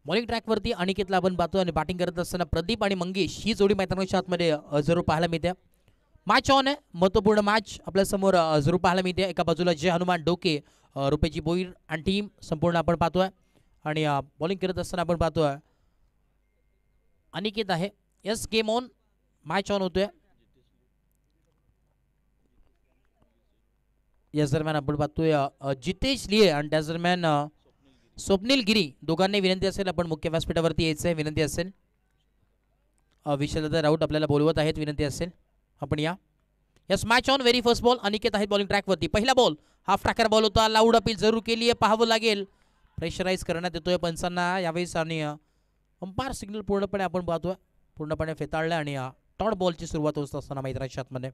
Bowling ट्रॅकवरती अनिकेतला आपण पाहतो आणि बॅटिंग करत असताना प्रदीप आणि मंगेश ही जोडी मैदानाच्या आतमध्ये जरूर पाहायला मिळते. मॅच ऑन आहे, महत्त्वपूर्ण मॅच आपल्या समोर जरूर पाहायला मिळते. एका बाजूला जय हनुमान डोके, रुपेची बोईर आणि टीम संपूर्ण आपण पाहतोय आणि बॉलिंग करत असताना आपण पाहतोय अनिकेत आहे. Yes, game on, match on होतोय. याच दरम्यान आपण पाहतोय जितेश लिये आणि त्याच दरम्यान स्वप्नील गिरी दोघांनी विनंती असेल आपण मुख्य व्यासपीठावरती यायचं आहे. विनंती असेल, विशालदा राऊत आपल्याला बोलवत आहेत. विनंती असेल आपण या. Yes, match on, very first ball. Aniket आहेत बॉलिंग ट्रॅकवरती. पहिला बॉल हाफ ट्रॅकर बॉल होता. लाऊड अपील जरूर केली आहे, पाहावं लागेल. प्रेशराईज करण्यात येतोय पंचांना यावेळेस आणि अंपायर सिग्नल पूर्णपणे आपण पाहतोय पूर्णपणे फेताळलं आणि टॉट बॉलची सुरुवात होत असताना मैदानाच्या आतमध्ये.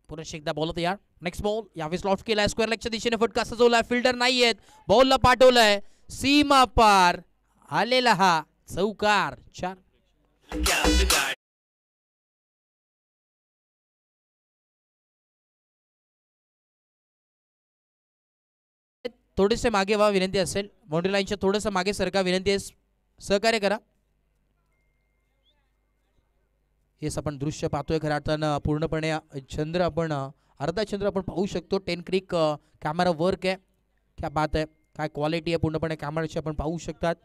पुन्हा एकदा बॉल होता यार. नेक्स्ट बॉल यावेळेस लॉफ्ट केलाय, स्क्वेअर लेगच्या दिशेने फटका सजवलाय. फिल्डर नाहीयेत, बॉलला पाठवलाय सीमा पार आलेला हा चौकार. 4 थोडेसे मागे व्हा, विनंती असेल. बाउंड्री लाईनच्या थोडंसं मागे सरका, विनंती आहे, सहकार्य करा. हेच आपण दृश्य पाहतोय खऱ्या अर्थानं पूर्णपणे चंद्र आपण अर्धा चंद्र आपण पाहू शकतो. 10 क्रिक कॅमेरा वर्क आहे, क्या बात आहे, काय क्वालिटी आहे पूर्णपणे कॅमेराची आपण पाहू शकतात.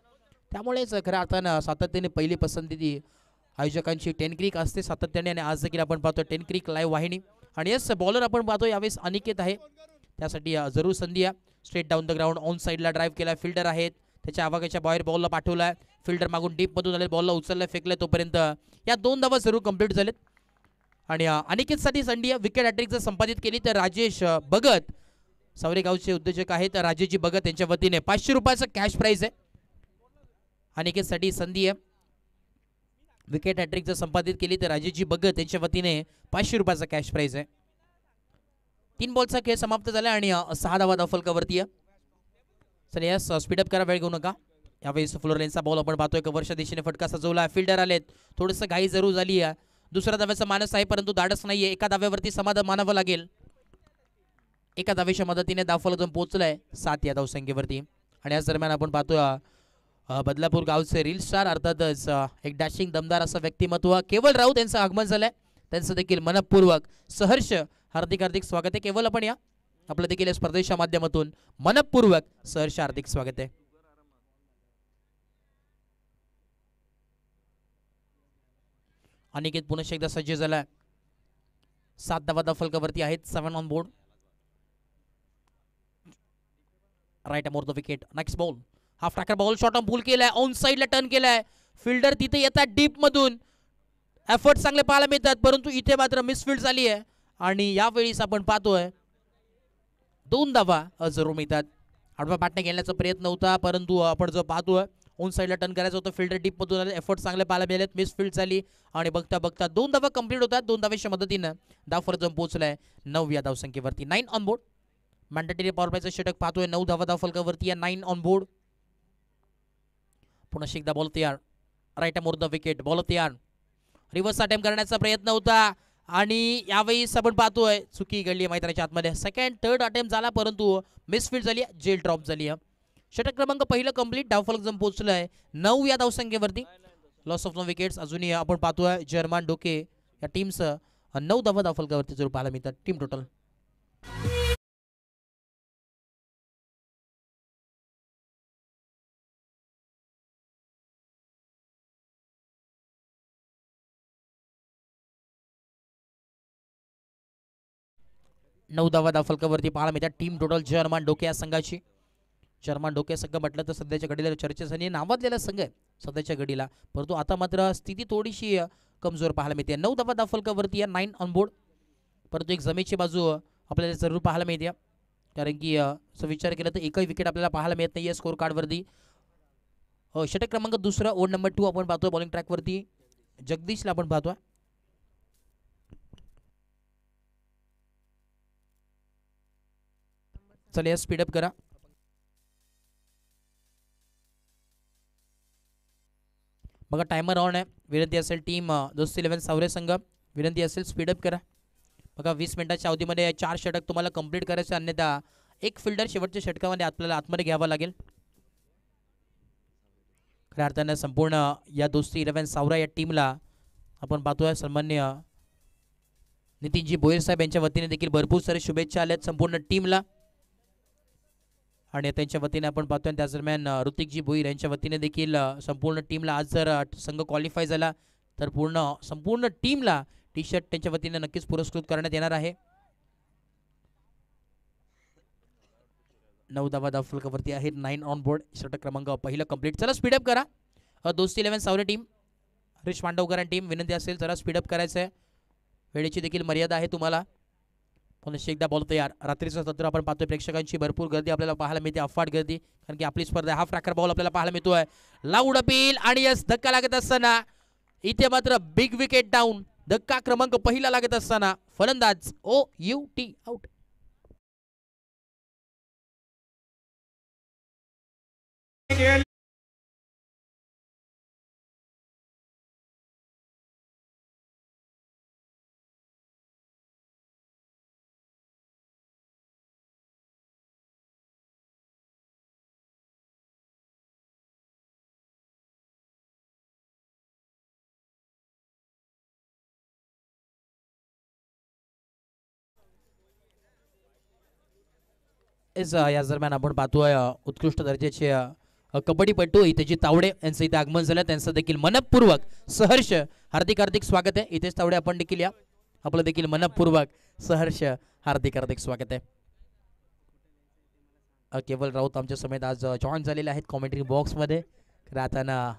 त्यामुळेच खऱ्या अर्थानं सातत्याने पहिली पसंती ती आयोजकांची 10 क्रिक असते सातत्याने आणि आज देखील आपण पाहतो 10 क्रिक लाईव्ह वाहिनी. आणि यस, बॉलर आपण पाहतो यावेळेस अनिकेत आहे, त्यासाठी जरूर संधी आहे. Straight down the ground on साईडला ड्राईव्ह केला. फिल्डर आहेत, त्याच्या आवागाच्या बाहेर बॉलला पाठवलाय. फिल्डर मागून डीपमधून आले, बॉलला उचललं फेकलं, तोपर्यंत या 2 धावा जरूर कंप्लीट झालेत. आणि अनिकेतसाठी संधी विकेट हॅट्रिक जर संपादित केली तर राजेश भगत, सावरेगावचे उद्योजक आहेत राजेशजी भगत, यांच्या वतीने 500 रुपयाचं कॅश प्राईज आहे. अनिकेतसाठी संधी आहे, विकेट हॅट्रिक जर संपादित केली तर राजेशजी भगत यांच्या वतीने 500 रुपयाचा कॅश प्राईज आहे. 3 बॉलचा खेळ समाप्त झाला आणि 6 धावा धावफलकावरती आहे. चल यस, स्पीडअप करा, वेळ घेऊ नका. यावेळेस फ्लोर लेनचा बॉल आपण पाहतोय, कव्हरच्या दिशेने फटका सजवला. फिल्डर आलेत, थोडंसं घाई जरूर झाली आहे. दुसऱ्या धाव्याचा मानस आहे परंतु धाडस नाहीये. एका धाव्यावरती समाधान मानावं लागेल. एका धावेच्या मदतीने धावफलक जाऊन पोहोचलाय 7 या धावसंख्येवरती. आणि याच दरम्यान आपण पाहतोय बदलापूर गावचे रील स्टार अर्थातच एक डॅशिंग दमदार असं व्यक्तिमत्व केवल राऊत यांचं आगमन झालंय. त्यांचं देखील मनपूर्वक सहर्ष हार्दिक हार्दिक स्वागत आहे. केवल आपण या, आपलं देखील या स्पर्धेच्या माध्यमातून मनपूर्वक सहर्ष हार्दिक स्वागत आहे. अनिकेत पुन्हा एकदा सज्ज झाला. 7 धावा धावफलकावरती आहेत. 7 on board. Right arm over the wicket. Next ball half tracker ball, short on pull केलाय, ऑन साईडला टर्न केलाय. फिल्डर तिथे येतात डीप मधून, एफर्ट चांगले पाहायला मिळतात परंतु इथे मात्र मिसफील्ड झाली आहे. आणि यावेळीच आपण पाहतोय 2 धावा जरूर मिळतात. आडवा बॅटने घेण्याचा प्रयत्न होता परंतु आपण जो पाहतोय ऑन साईडला टर्न करायचं होतं, फिल्डर डीप मधून आले, एफर्ट चांगले पाहायला मिळालेत, मिसफील्ड झाली आणि बघता बघता 2 धावा कंप्लीट होतात. 2 धावेच्या मदतीनं धावफलक जाऊन पोहोचलाय 9 या धावसंख्येवरती. 9 ऑन बोर्ड. मॅन्डेटरी पॉवर प्लेचं षटक पाहतोय. 9 धावा धावफलकावरती या. 9 ऑन बोर्ड. पुन्हा एकदा बॉल तयार, right arm over the wicket. Ball तयार, रिव्हर्स अटेम्प्ट करण्याचा प्रयत्न होता आणि यावेळेस आपण पाहतोय चुकी घडली मैदानाच्या आतमध्ये. सेकंड थर्ड अटेम्प्ट झाला परंतु मिसफील्ड झाली, जेल ड्रॉप झाली. षटक क्रमांक पहिलं कंप्लीट. धावफलक जाऊन पोहोचलाय 9 या धावसंख्येवरती. Loss of 9 wickets. अजूनही आपण पाहतोय जर्मन डोके या टीमचं 9 धावा धावफलकावरती जरूर पाहायला मिळतात. टीम टोटल 9 धावा धावफलकावरती पाहायला मिळतात. टीम टोटल जर्मन डोके या संघाची. जर्मन डोके संघ म्हटलं तर सध्याच्या घडीला चर्चेसाठी नावाजलेला संघ आहे सध्याच्या घडीला, परंतु आता मात्र स्थिती थोडीशी कमजोर पाहायला मिळते. 9 धावा धावफलकावरती 9 ऑन बोर्ड. परंतु एक जमेची बाजू आपल्याला जरूर पाहायला मिळते, कारण की असं विचार केला तर एकही विकेट आपल्याला पाहायला मिळत नाही स्कोर कार्डवरती. षटक क्रमांक दुसरा ओव्हर नंबर 2 आपण पाहतोय बॉलिंग ट्रॅकवरती जगदीशला आपण पाहतोय. चला स्पीडअप करा. बघा टायमर ऑन आहे. विनंती असेल टीम दोस्ती 11 सावरे संघ, विनंती असेल स्पीडअप करा. बघा 20 मिनिटाच्या अवधीमध्ये 4 षटक तुम्हाला कंप्लीट करायचे, अन्यथा एक फिल्डर शेवटच्या षटकामध्ये आपल्याला आतमध्ये घ्यावा लागेल. खऱ्या अर्थानं संपूर्ण या दोस्ती 11 सावरा या टीमला आपण पाहतोय सन्मान्य नितीनजी भोईर साहेब यांच्या वतीने देखील भरपूर सारे शुभेच्छा आल्यात संपूर्ण टीमला. आणि त्यांच्या वतीने आपण पाहतोय त्याच दरम्यान ऋतिकजी भोईर यांच्या वतीने देखील संपूर्ण टीमला आज जर संघ क्वालिफाय झाला तर संपूर्ण टीमला टी शर्ट त्यांच्या वतीने नक्कीच पुरस्कृत करण्यात येणार आहे. 9 धावा धावफलकावरती आहेत. 9 ऑन बोर्ड. षटक क्रमांक पहिला कंप्लीट. चला स्पीडअप करा. दोस्ती 11 सावरे टीम, हरीश मांडवकर टीम, विनंती असेल जरा स्पीडअप करायचं आहे. वेळेची देखील मर्यादा आहे तुम्हाला. पुन्हा एकदा बॉल तयार. रात्रीचं सत्र आपण पाहतोय, प्रेक्षकांची भरपूर गर्दी आपल्याला पाहायला मिळते, अफाट गर्दी, कारण की आपली स्पर्धा हाफ ट्रॅकर बॉल आपल्याला पाहायला मिळतोय. लाऊड अपील आणि यस धक्का लागत असताना इथे मात्र बिग विकेट डाऊन. धक्का क्रमांक पहिला लागत असताना फलंदाज OUT आउट. याच दरम्यान आपण पाहतोय उत्कृष्ट दर्जाचे कबड्डीपटू इथे तावडे यांचं इथे आगमन झालं. त्यांचं देखील मनपूर्वक सहर्ष हार्दिक हार्दिक स्वागत आहे. इथेच तावडे आपण देखील या. आपलं देखील मनपूर्वक सहर्ष हार्दिक हार्दिक स्वागत आहे. केवल राऊत आमच्या समेत आज जॉईन झालेले आहेत कॉमेंट्री बॉक्समध्ये. राहताना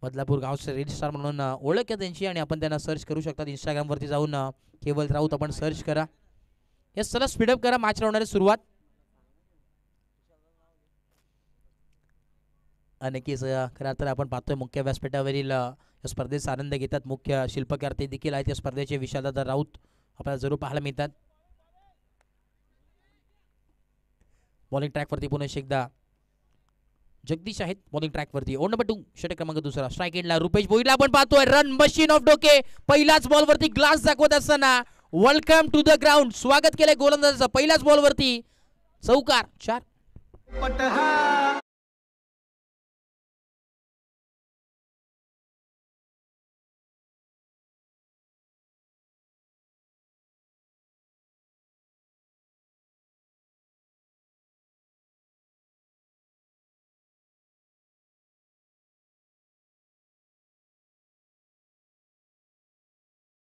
बदलापूर गावचे रील स्टार म्हणून ओळख आहे त्यांची आणि आपण त्यांना सर्च करू शकतात. इंस्टाग्रामवरती जाऊन केवल राऊत आपण सर्च करा. यस चला स्पीडअप करा. मॅच होणारी सुरुवात. नक्कीच खरं तर आपण पाहतोय मुख्य व्यासपीठावरील या स्पर्धेचा आनंद घेतात मुख्य शिल्पकार ते देखील आहेत या स्पर्धेचे. विशालदादा राऊत आपल्याला जरूर पाहायला मिळतात. बॉलिंग ट्रॅकवरती पुन्हा एकदा जगदीश आहेत बॉलिंग ट्रॅकवरती. ओन नंबर 2 षटक क्रमांक दुसरा. स्ट्राईक एंडला रुपेश भोईरला आपण पाहतोय. रन मशीन ऑफ डोके. पहिलाच बॉलवरती ग्लास दाखवत असताना वेलकम टू द ग्राउंड. स्वागत केलंय गोलंदाजाचं. पहिल्याच बॉलवरती चौकार. 4.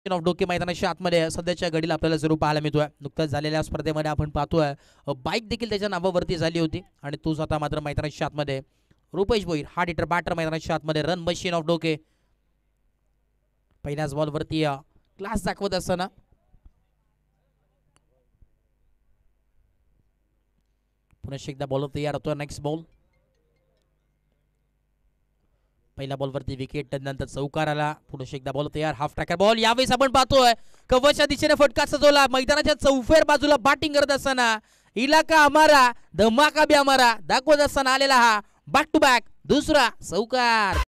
ऑफ डोके मैदानाच्या आतमध्ये सध्याच्या घडीला आपल्याला जरूर पाहायला मिळतोय. नुकत्याच झालेल्या स्पर्धेमध्ये आपण पाहतोय बाईक देखील त्याच्या नावावरती झाली होती आणि तो आता मात्र मैदानाच्या आतमध्ये Rupesh Bhoir hard hitter batter मैदानाच्या आतमध्ये. रन मशीन ऑफ डोके पहिल्याच बॉलवरती क्लास दाखवत असताना पुन्हा एकदा बॉलर तयार होतो. Next ball. पहिल्या बॉलवरती विकेट नंतर चौकार आला. पुन्हा एकदा बॉल तयार. Half tracker ball. यावेळेस आपण पाहतोय कव्हरच्या दिशेने फटका सजवला. मैदानाच्या चौफेर बाजूला बॅटिंग करत असताना इलाका हमारा धमाका भी हमारा दाखवत असताना आलेला हा बॅक टू बॅक दुसरा चौकार.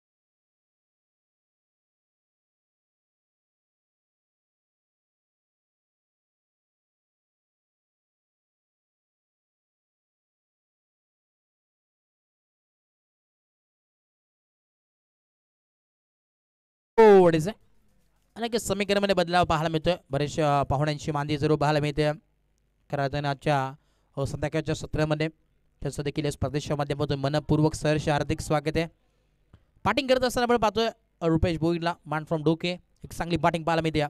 अनेक समीकरणामध्ये बदलाव पाहायला मिळतोय. बरेचशा पाहुण्यांची मांदी जरूर पाहायला मिळते. कारण आजच्या संध्याकाळच्या सत्रामध्ये त्याचं देखील स्पर्धेच्या माध्यमातून मनपूर्वक सहर्ष हार्दिक स्वागत आहे. बॅटिंग करत असताना आपण पाहतोय रुपेश भोईरला मान फ्रॉम डोके एक चांगली बॅटिंग पाहायला मिळते.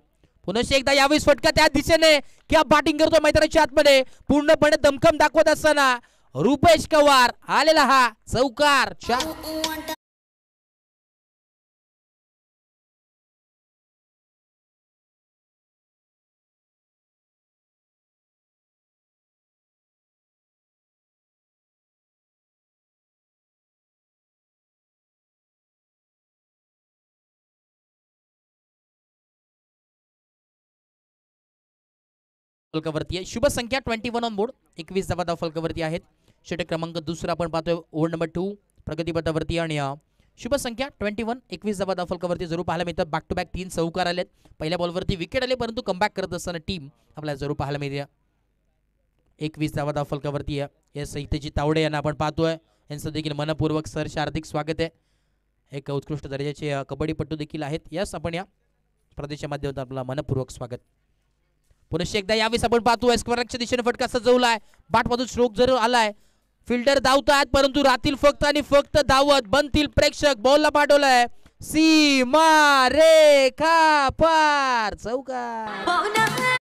पुन्हा एकदा यावेळेस फटका त्या दिशेने क्या बॅटिंग करतोय मैदानाच्या आतमध्ये पूर्णपणे दमखम दाखवत असताना रुपेश पवार आलेला हा चौकार. 4. फलकावरती आहे. शुभ संख्या 21 ऑन बोर्ड. 21 धावा धाव फलकावरती आहेत. षटक क्रमांक दुसरा आपण पाहतोय ओव्हर नंबर 2 प्रगतीपथावरती आणि शुभ संख्या 21 21 धावा धाव फलकावरती जरूर पाहायला मिळतात. बॅक टू बॅक 3 चौकार आलेत. पहिल्या बॉलवरती विकेट आले परंतु कमबॅक करत असताना टीम आपल्याला जरूर पाहायला मिळते. 21 धावा धाव फलकावरती आहे. या सहितेची तावडे यांना आपण पाहतोय. यांचं देखील मनपूर्वक सरचे हार्दिक स्वागत आहे. एक उत्कृष्ट दर्जाचे कबड्डीपटू देखील आहेत. यस आपण या प्रदेशाच्या माध्यमातून आपला मनपूर्वक स्वागत. पुन्हा एकदा यावेळेस आपण पाहतोय स्क्वेअरच्या दिशेने फटका सजवलाय. बॅटमधून स्ट्रोक जरूर आलाय. फिल्डर धावतात परंतु राहतील फक्त आणि फक्त धावत बनतील प्रेक्षक. बॉलला पाठवलाय सीमा रेखा पार चौकार.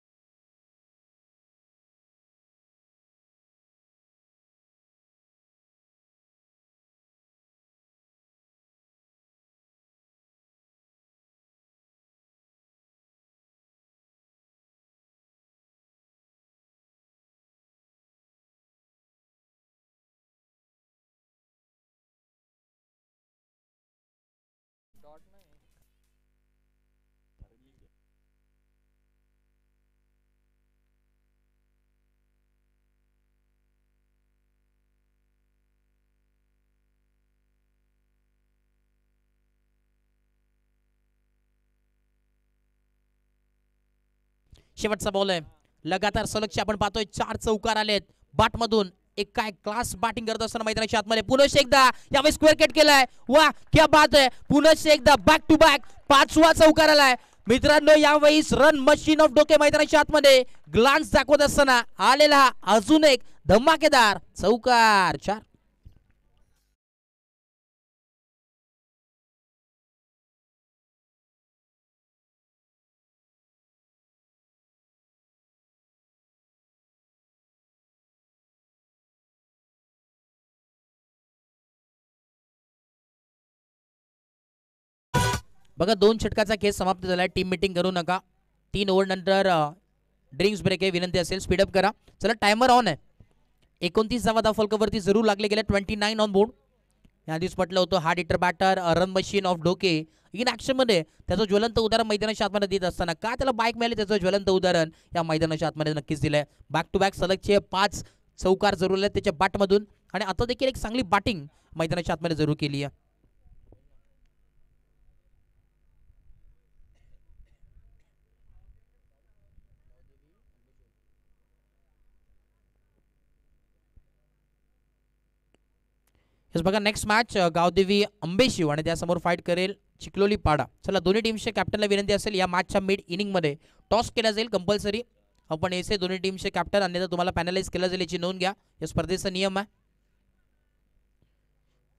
शेवटचा बॉल आहे. लगातार सलगचे आपण पाहतोय 4 चौकार आलेत बाटमधून. एक काय क्लास बॅटिंग करत असताना मैदानाच्या आतमध्ये पुन्हा एकदा यावेळी स्क्वेअर कट केलाय. वा क्या बात आहे. पुन्हा एकदा बॅक टू बॅक 5वा चौकार आलाय. मित्रांनो यावेळी रन मशीन ऑफ डोके मैदानाच्या आतमध्ये ग्लान्स दाखवत असताना आलेला अजून एक धमाकेदार चौकार. 4 बघा 2 षटकाचा खेळ समाप्त झालाय. टीम मीटिंग करू नका. 3 ओव्हर नंतर ड्रिंक्स ब्रेक आहे. विनंती असेल स्पीडअप करा. चला टायमर ऑन आहे. 29 धावा धाव फलकावरती जरूर लागले गेले. 29 ऑन बोर्ड. याआधीच म्हटलं होतं hard hitter batter run machine of Doke in ॲक्शनमध्ये त्याचं ज्वलंत उदाहरण मैदानाच्या आतमध्ये देत असताना का त्याला बाईक मिळाली त्याचं ज्वलंत उदाहरण या मैदानाच्या आतमध्ये नक्कीच दिलंय. बॅक टू बॅक सलगचे 5 चौकार जरूर आहेत त्याच्या बॅटमधून आणि आता देखील एक चांगली बॅटिंग मैदानाच्या आतमध्ये जरूर केली आहे. बघा नेक्स्ट मॅच गावदेवी अंबेशिव आणि त्यासमोर फाईट करेल चिखलोली पाडा. चला दोन्ही टीमच्या कॅप्टनला विनंती असेल या मॅचच्या मिड इनिंगमध्ये टॉस केला जाईल कंपल्सरी. आपण एसे दोन्ही टीमचे कॅप्टन अन्यथा तुम्हाला पॅनलाइज केलं जाईल याची नोंद घ्या. या स्पर्धेचा नियम आहे.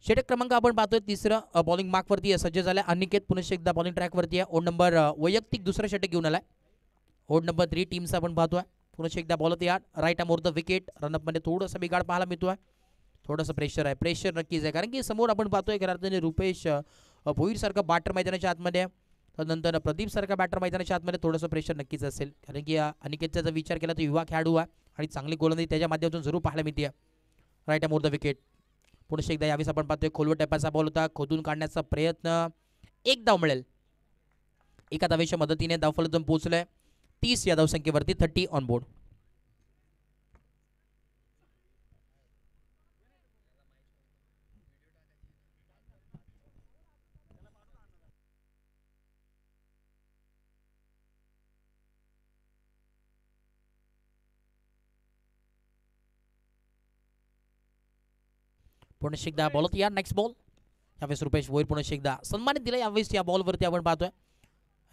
षटक क्रमांक आपण पाहतोय तिसरं बॉलिंग मार्कवरती सज्ज झालाय. अनिकेत पुन्हा एकदा बॉलिंग ट्रॅकवरती आहे. ओड नंबर वैयक्तिक दुसरं षटक घेऊन आलाय. ओड नंबर 3 टीमचा आपण पाहतोय. पुन्हा एकदा बॉल तयार. Right arm over the wicket. रनअपमध्ये थोडंसं बिघाड पाहायला मिळतोय. थोडंसं प्रेशर आहे. प्रेशर नक्कीच आहे कारण की समोर आपण पाहतोय खऱ्या अर्थाने रुपेश भोईरसारखा बॅटर मैदानाच्या आतमध्ये नंतर प्रदीप सारखा बॅटर मैदानाच्या आतमध्ये थोडंसं प्रेशर नक्कीच असेल कारण की अनिकेतचा जर विचार केला तर युवा खेळाडू आहे आणि चांगली गोलंदाजी त्याच्या माध्यमातून जरूर पाहायला मिळते. Right arm over the wicket. पुन्हा एकदा यावेळेस आपण पाहतोय खोलवर टप्प्याचा बॉल होता. खोदून काढण्याचा प्रयत्न. एक धाव मिळेल. एका धावेच्या मदतीने धावफलक पोहोचलंय 30 या धावसंख्येवरती. 30 ऑन बोर्ड. पुन्हा एकदा बॉल या नेक्स्ट बॉल. यावेळेस रुपेश भोईर पुन्हा एकदा सन्मानित दिला. यावेळेस या बॉलवरती आपण पाहतोय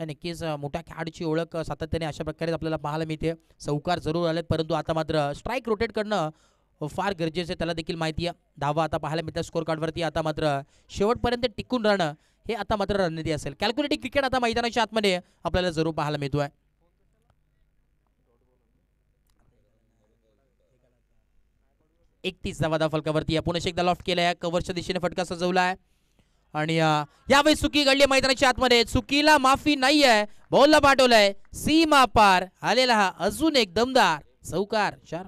नक्कीच मोठ्या खेळाडूची ओळख सातत्याने अशा प्रकारे आपल्याला पाहायला मिळते. चौकार जरूर आलेत परंतु आता मात्र स्ट्राईक रोटेट करणं फार गरजेचं आहे. त्याला देखील माहिती आहे. धावा आता पाहायला मिळतात स्कोर कार्डवरती. आता मात्र शेवटपर्यंत टिकून राहणं हे आता मात्र रणनीती असेल. कॅल्क्युलेटिव्ह क्रिकेट आता मैदानाच्या आतमध्ये आपल्याला जरूर पाहायला मिळतोय. 31 धावा फलकावरती पुन्हा एकदा लॉफ्ट केलाय. कव्हरच्या दिशेने फटका सजवलाय आणि यावेळी चुकी घडली मैदानाच्या आतमध्ये. चुकीला माफी नाहीये. बॉलला पाठवलाय सीमा पार आलेला हा अजून एक दमदार चौकार. 4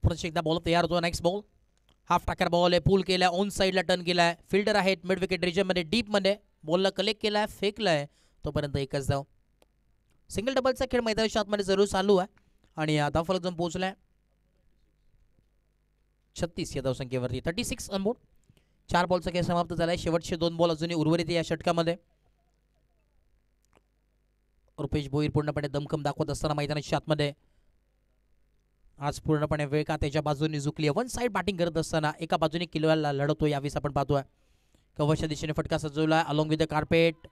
परत एकदा बॉल तयार होतो. नेक्स्ट बॉल हाफ टाकर बॉल आहे, पूल केलाय, ऑन साईडला टर्न केलाय, फिल्डर आहेत मिड विकेट रिजनमध्ये डीपमध्ये, बॉलला कलेक्ट केलाय, फेकलाय, तोपर्यंत एकच धाव. सिंगल डबलचा खेळ मैदानाच्या आतमध्ये जरूर चालू आहे आणि धावफलक जाऊन पोहोचलाय 36 या धावसंख्येवरती. 36 ऑन बोर्ड. 4 बॉलचा खेळ समाप्त झालाय. शेवटचे 2 बॉल अजूनही उर्वरित या षटकामध्ये. रुपेश भोईर पूर्णपणे दमखम दाखवत असताना मैदानाच्या आतमध्ये आज पूर्णपणे वेळ का त्याच्या बाजूने झुकली. वन साइड बॅटिंग करत असताना एका बाजूने किलवाला लढतो. यावेळेस आपण पाहतोय कव्हरच्या दिशेने फटका सजवला अलॉंग विथ द कार्पेट.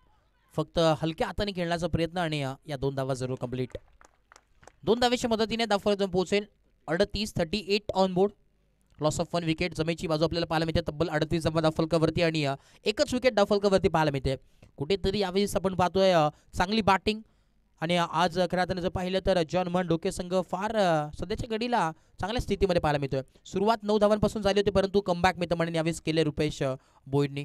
फक्त हलक्या हाताने खेळण्याचा प्रयत्न आणि या 2 धावा जरूर कंप्लीट. 2 धावेच्या मदतीने धावफलक जाऊन पोहोचेल 38 on board. Loss of 1 wicket. जमेची बाजू आपल्याला पाहायला मिळते तब्बल 38 धावफलकावरती आणि एकच विकेट धावफलकावरती पाहायला मिळते. कुठेतरी यावेळेस आपण पाहतोय चांगली बॅटिंग आणि आज खऱ्या अर्थाने जर पाहिलं तर जॉन मन डोके संघ फार सध्याच्या घडीला चांगल्या स्थितीमध्ये पाहायला मिळतोय. सुरुवात 9 धावांपासून झाली होती परंतु कमबॅक मित्र म्हणून यावेळेस केले रुपेश भोईरनी.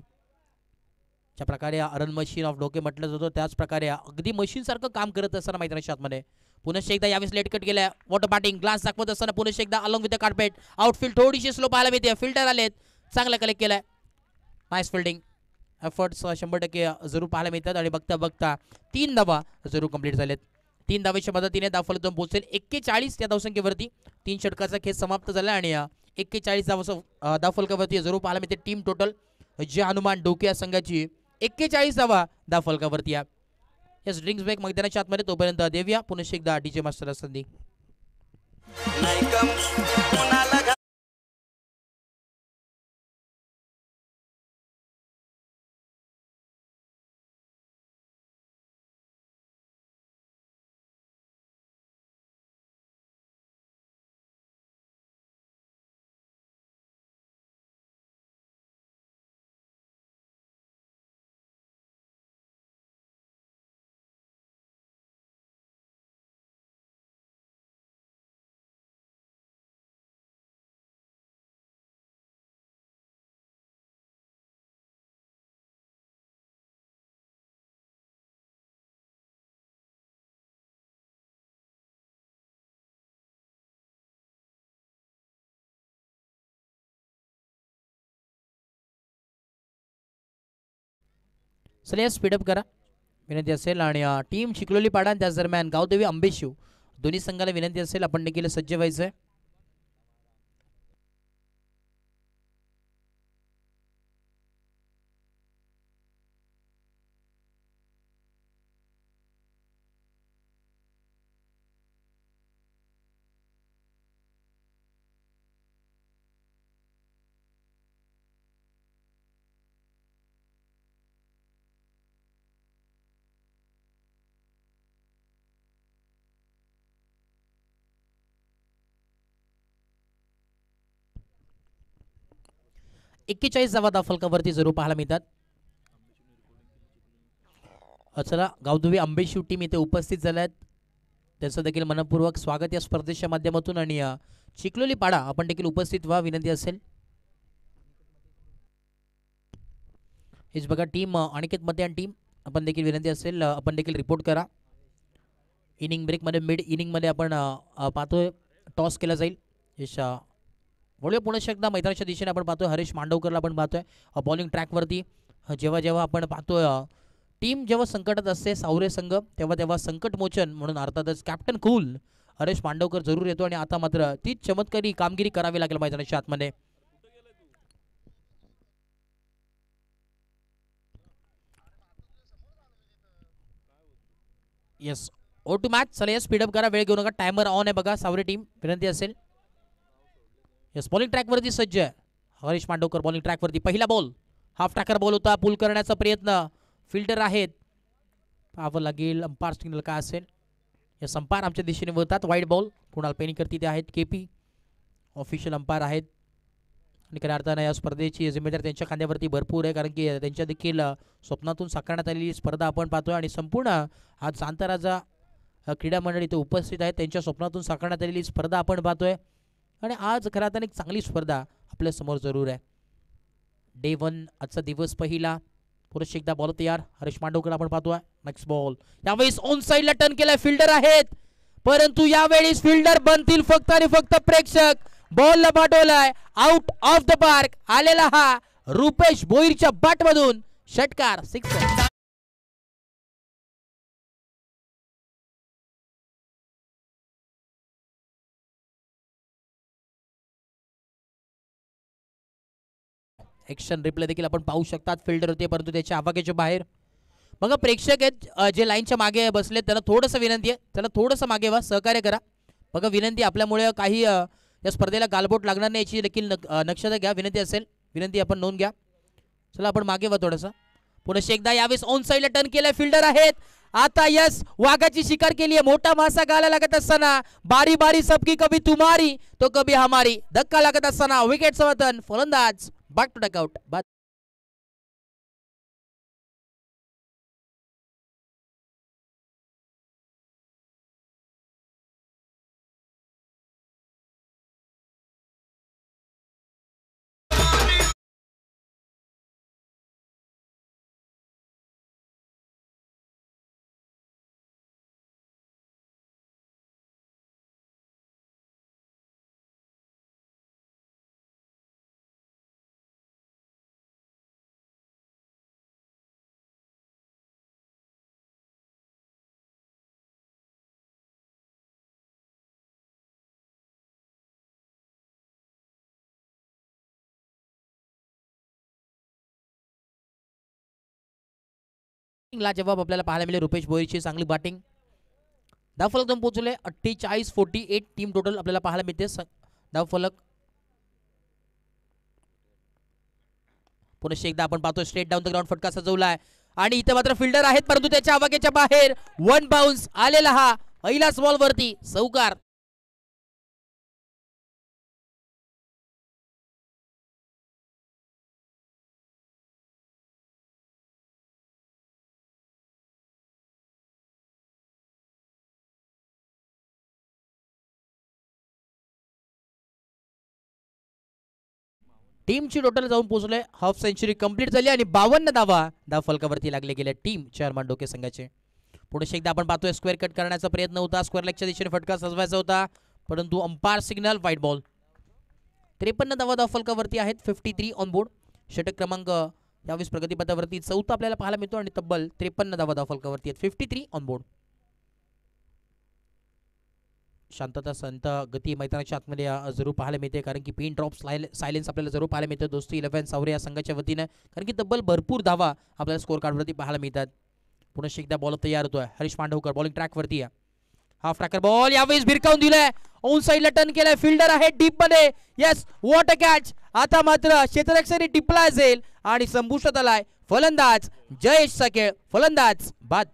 ज्या प्रकारे रन मशीन ऑफ डोके म्हटलं जातं त्याच प्रकारे अगदी मशीन सारखं काम करत असताना मैदानाच्या आतमध्ये पुन्हा एकदा यावेळेस लेट कट केलाय. वॉटर बॅटिंग ग्लास दाखवत असताना पुन्हा एकदा along with the carpet. Outfield थोडीशी स्लो पाहायला मिळते. फिल्डर आलेत, चांगला कलेक्ट केलाय. नाईस फिल्डिंग एफर्ट्स 100% जरूर पाहायला मिळतात आणि बघता बघता 3 धावा जरूर कंप्लीट झालेत. 3 धावेच्या मदतीने धावफलक जाऊन पोहोचेल 41 या धावसंख्येवरती. 3 षटकाचा खेळ समाप्त झाला आणि 41 धावफलकावरती जरूर पाहायला मिळते टीम टोटल जे हनुमान डोके या संघाची 41 धावा धावफलकावरती आहे. यस ड्रिंक्स ब्रेक मैदानाच्या आतमध्ये तोपर्यंत देऊया पुन्हा एकदा डीजे मास्टर संधी. चला स्पीडअप करा विनंती असेल आणि टीम चिखलोली पाडा त्याच दरम्यान गावदेवी आंबेशिव दोन्ही संघाला विनंती असेल आपण देखील सज्ज व्हायचं आहे. एक्केचाळीस धावा धावफलकावरती जरूर पाहायला मिळतात. चला गावदेवी आंबेशिव टीम इथे उपस्थित झाल्यात त्यांचं देखील मनपूर्वक स्वागत या स्पर्धेच्या माध्यमातून आणि चिखलोली पाडा आपण देखील उपस्थित व्हा विनंती असेल. हेच बघा टीम अनिकेत मध्ये आणि टीम आपण देखील विनंती असेल आपण देखील रिपोर्ट करा. इनिंग ब्रेकमध्ये मिड इनिंगमध्ये आपण पाहतोय टॉस केला जाईल. यश वळूया पुन्हा एकदा मैदानाच्या दिशेने आपण पाहतोय हरीश मांडवकरला आपण पाहतोय बॉलिंग ट्रॅकवरती. जेव्हा जेव्हा आपण पाहतोय टीम जेव्हा संकटात असते सावरे संघ तेव्हा तेव्हा संकटमोचन म्हणून अर्थातच कॅप्टन कूल हरीश मांडवकर जरूर येतो आणि आता मात्र तीच चमत्कारी कामगिरी करावी लागेल मैदानाच्या आतमध्ये. Yes O two match. चला स्पीडअप करा वेळ घेऊ नका टायमर ऑन आहे बघा सावरे टीम विनंती असेल. यस बॉलिंग ट्रॅकवरती सज्ज आहे हरीश मांडवकर. बॉलिंग ट्रॅकवरती पहिला बॉल हाफ टाकर बॉल होता. पुल करण्याचा प्रयत्न फिल्डर आहेत पाहावं लागेल अंपायर सिग्नल काय असेल. यस अंपायर आमच्या दिशेने वळतात. वाईड बॉल कुणाल पेनीकरती ते आहेत केपी ऑफिशियल अंपायर आहेत आणि खऱ्या अर्थानं या स्पर्धेची जिम्मेदारी त्यांच्या खांद्यावरती भरपूर आहे कारण की त्यांच्या देखील स्वप्नातून साकारण्यात आलेली स्पर्धा आपण पाहतोय आणि संपूर्ण आज सांताराजा क्रीडा मंडळ इथे उपस्थित आहेत. त्यांच्या स्वप्नातून साकारण्यात आलेली स्पर्धा आपण पाहतोय आणि आज खऱ्या अर्थाने एक चांगली स्पर्धा आपल्या समोर जरूर आहे. डे 1 आजचा दिवस पहिला. पुरुष एकदा बॉल तयार हरीश मांडवकर आपण पाहतोय. नेक्स्ट बॉल यावेळेस ऑन साइडला टर्न केलाय. फिल्डर आहेत परंतु यावेळेस फिल्डर बनतील फक्त आणि फक्त प्रेक्षक. बॉलला पाठवलाय आउट ऑफ द पार्क आलेला हा रुपेश भोईरच्या बॅट मधून षटकार सिक्सर. एक्शन रिप्ले देखील आपण पाहू शकतात. फिल्डर होते परंतु त्याच्या आवाक्याच्या बाहेर. बघा प्रेक्षक आहेत जे लाईनच्या मागे बसले त्यांना थोडंसं विनंती आहे, त्याला थोडंसं मागे व्हा, सहकार्य करा. बघा विनंती, आपल्यामुळे काही या स्पर्धेला गालबोट लागणार नाही याची देखील नक्षता घ्या. विनंती असेल, विनंती आपण नोंद घ्या. चला आपण मागे व्हा थोडंसं. पुन्हा एकदा यावेळेस ऑन साईडला टर्न केलाय, फिल्डर आहेत. आता यस वाघाची शिकार केली आहे. मोठा मासा गाला लागत असताना बारी बारी सबकी कभी तुम्हारी तो कभी हमारी धक्का लागत असताना विकेटचं वतन. फलंदाज बॅक टू डकआउट. ला जवाब आपल्याला पाहायला मिळेल. रुपेश भोईरची चांगली बॅटिंग. धावफलक दोन पोहोचले 48-48 टीम टोटल आपल्याला पाहायला मिळते. धावफलक पुन्हा एकदा आपण पाहतो स्ट्रेट डाऊन द ग्राउंड फटका सजवलाय आणि इथे मात्र फिल्डर आहेत परंतु त्याच्या आवाक्याच्या बाहेर. वन बाउन्स आलेला हा पहिलाच बॉल वरती चौकार. टीमची टोटल जाऊन पोहोचले. हाफ सेंचुरी कंप्लीट झाली आणि 52 धावा फलकावरती लागले गेले टीम चेअरमन डोके संघाचे. पुढे एकदा आपण पाहतोय स्क्वेअर कट करण्याचा प्रयत्न होता, स्क्वेअर लेगच्या दिशेने फटका सजवायचा होता परंतु अंपायर सिग्नल व्हाईट बॉल. 53 धावा फलकावरती आहेत. 53 ऑन बोर्ड. षटक क्रमांक यावेळेस प्रगतीपथावरती चौथा आपल्याला पाहायला मिळतो आणि तब्बल 53 धावा फलकावरती आहेत. 53 ऑन बोर्ड. शांतता संत गती मैदानाच्या आतमध्ये जरूर पाहायला मिळते कारण की पिन ड्रॉप सायलेन्स आपल्याला जरूर पाहायला मिळतं दोस्ती 11 सावरे या संघाच्या वतीनं कारण की तब्बल भरपूर धावा आपल्याला स्कोर कार्डवरती पाहायला मिळतात. पुन्हा एकदा बॉल तयार होतोय. हरीश पांडवकर बॉलिंग ट्रॅकवरती आहे. हाफ ट्रॅकर बॉल यावेळेस भिरकावून दिलाय. ऑन साईडला टर्न केलाय. फिल्डर आहे डीप मध्ये. Yes what a catch. आता मात्र क्षेत्ररक्षक टिपला असेल आणि संपुष्टात आलाय फलंदाज जयेश सकेळ. फलंदाज बाद.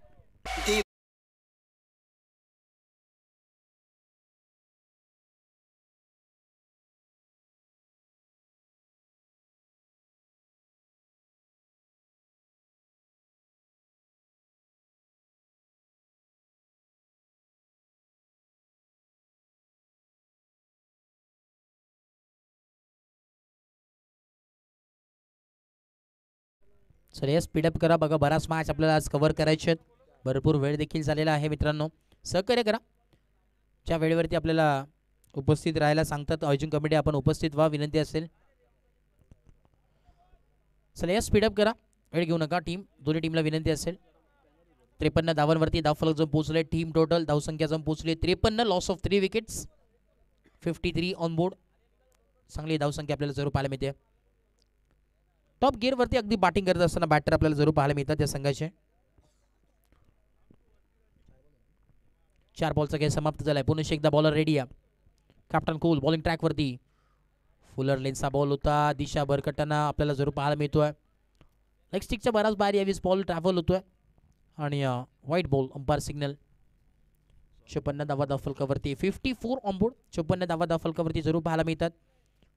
सर हे स्पीडअप करा. बघा बराच मॅच आपल्याला आज कव्हर करायचे आहेत. भरपूर वेळ देखील झालेला आहे मित्रांनो. सहकार्य करा. ज्या वेळेवरती आपल्याला उपस्थित राहायला सांगतात आयोजन कमिटी आपण उपस्थित व्हा विनंती असेल. चला या स्पीडअप करा. वेळ घेऊ नका. टीम दोन्ही टीमला विनंती असेल. 53 धावांवरती धावफलक जाऊन पोहोचले. टीम टोटल धावसंख्या जाऊन पोहोचली 53. Loss of 3 wickets. 53 on board. चांगली धावसंख्या आपल्याला जरूर पाहायला मिळते. टॉप गिअरवरती अगदी बॅटिंग करत असताना बॅटर आपल्याला जरूर पाहायला मिळतात या संघाचे. 4 बॉलचा खेळ समाप्त झालाय. पुन्हा एकदा बॉलर रेडी आहे. कॅप्टन कोल बॉलिंग ट्रॅकवरती. फुलर लेन्सचा बॉल होता. दिशा भरकटताना आपल्याला जरूर पाहायला मिळतोय. लेग स्टिकच्या बराच बाहेर यावेळेस बॉल ट्रॅव्हल होतोय आणि व्हाईट बॉल अंपायर सिग्नल. 56 धावा धावफलकावरती. 54 ऑन बोर्ड. 56 धावा धावफलकावरती जरूर पाहायला मिळतात.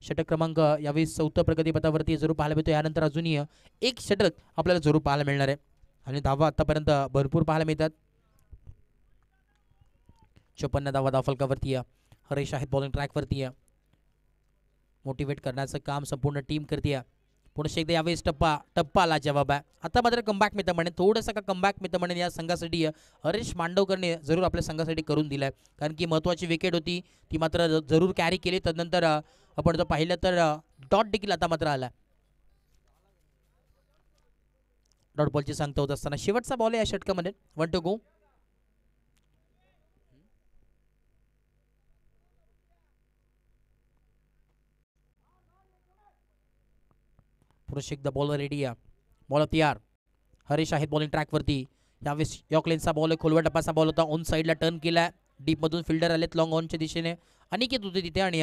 षटक क्रमांक यावेळेस चौथं प्रगतीपथावरती जरूर पाहायला मिळतो. यानंतर अजूनही एक षटक आपल्याला जरूर पाहायला मिळणार आहे आणि धावा आतापर्यंत भरपूर पाहायला मिळतात. 56 धावा धावफलकावरती हरेश आहेत बॉलिंग ट्रॅकवरती. मोटिवेट करण्याचं काम संपूर्ण टीम करते. पुन्हा एकदा यावेळेस टप्पाला जवाब आहे. आता मात्र कमबॅक मी तर म्हणेन, थोडंसं का कमबॅक मी तर म्हणेन या संघासाठी हरीश मांडवकरने जरूर आपल्या संघासाठी करून दिलाय. कारण की महत्त्वाची विकेट होती ती मात्र जरूर कॅरी केली. तदनंतर आपण जर पाहिलं तर डॉट देखील आता मात्र आला. डॉट बॉलची सांगता होत असताना शेवटचा बॉल आहे या षटकामध्ये. 1 to go. पुरुष एकदा बॉलर रेडी आहे. बॉल तयार. हरीश आहेत बॉलिंग ट्रॅकवरती. यावेळेस यॉकलेनचा बॉल आहे. खोलवा टप्पाचा बॉल होता. ऑन साईडला टर्न केलाय. डीपमधून फिल्डर आलेत लॉंग ऑनच्या दिशेने. अनिकेत होते तिथे आणि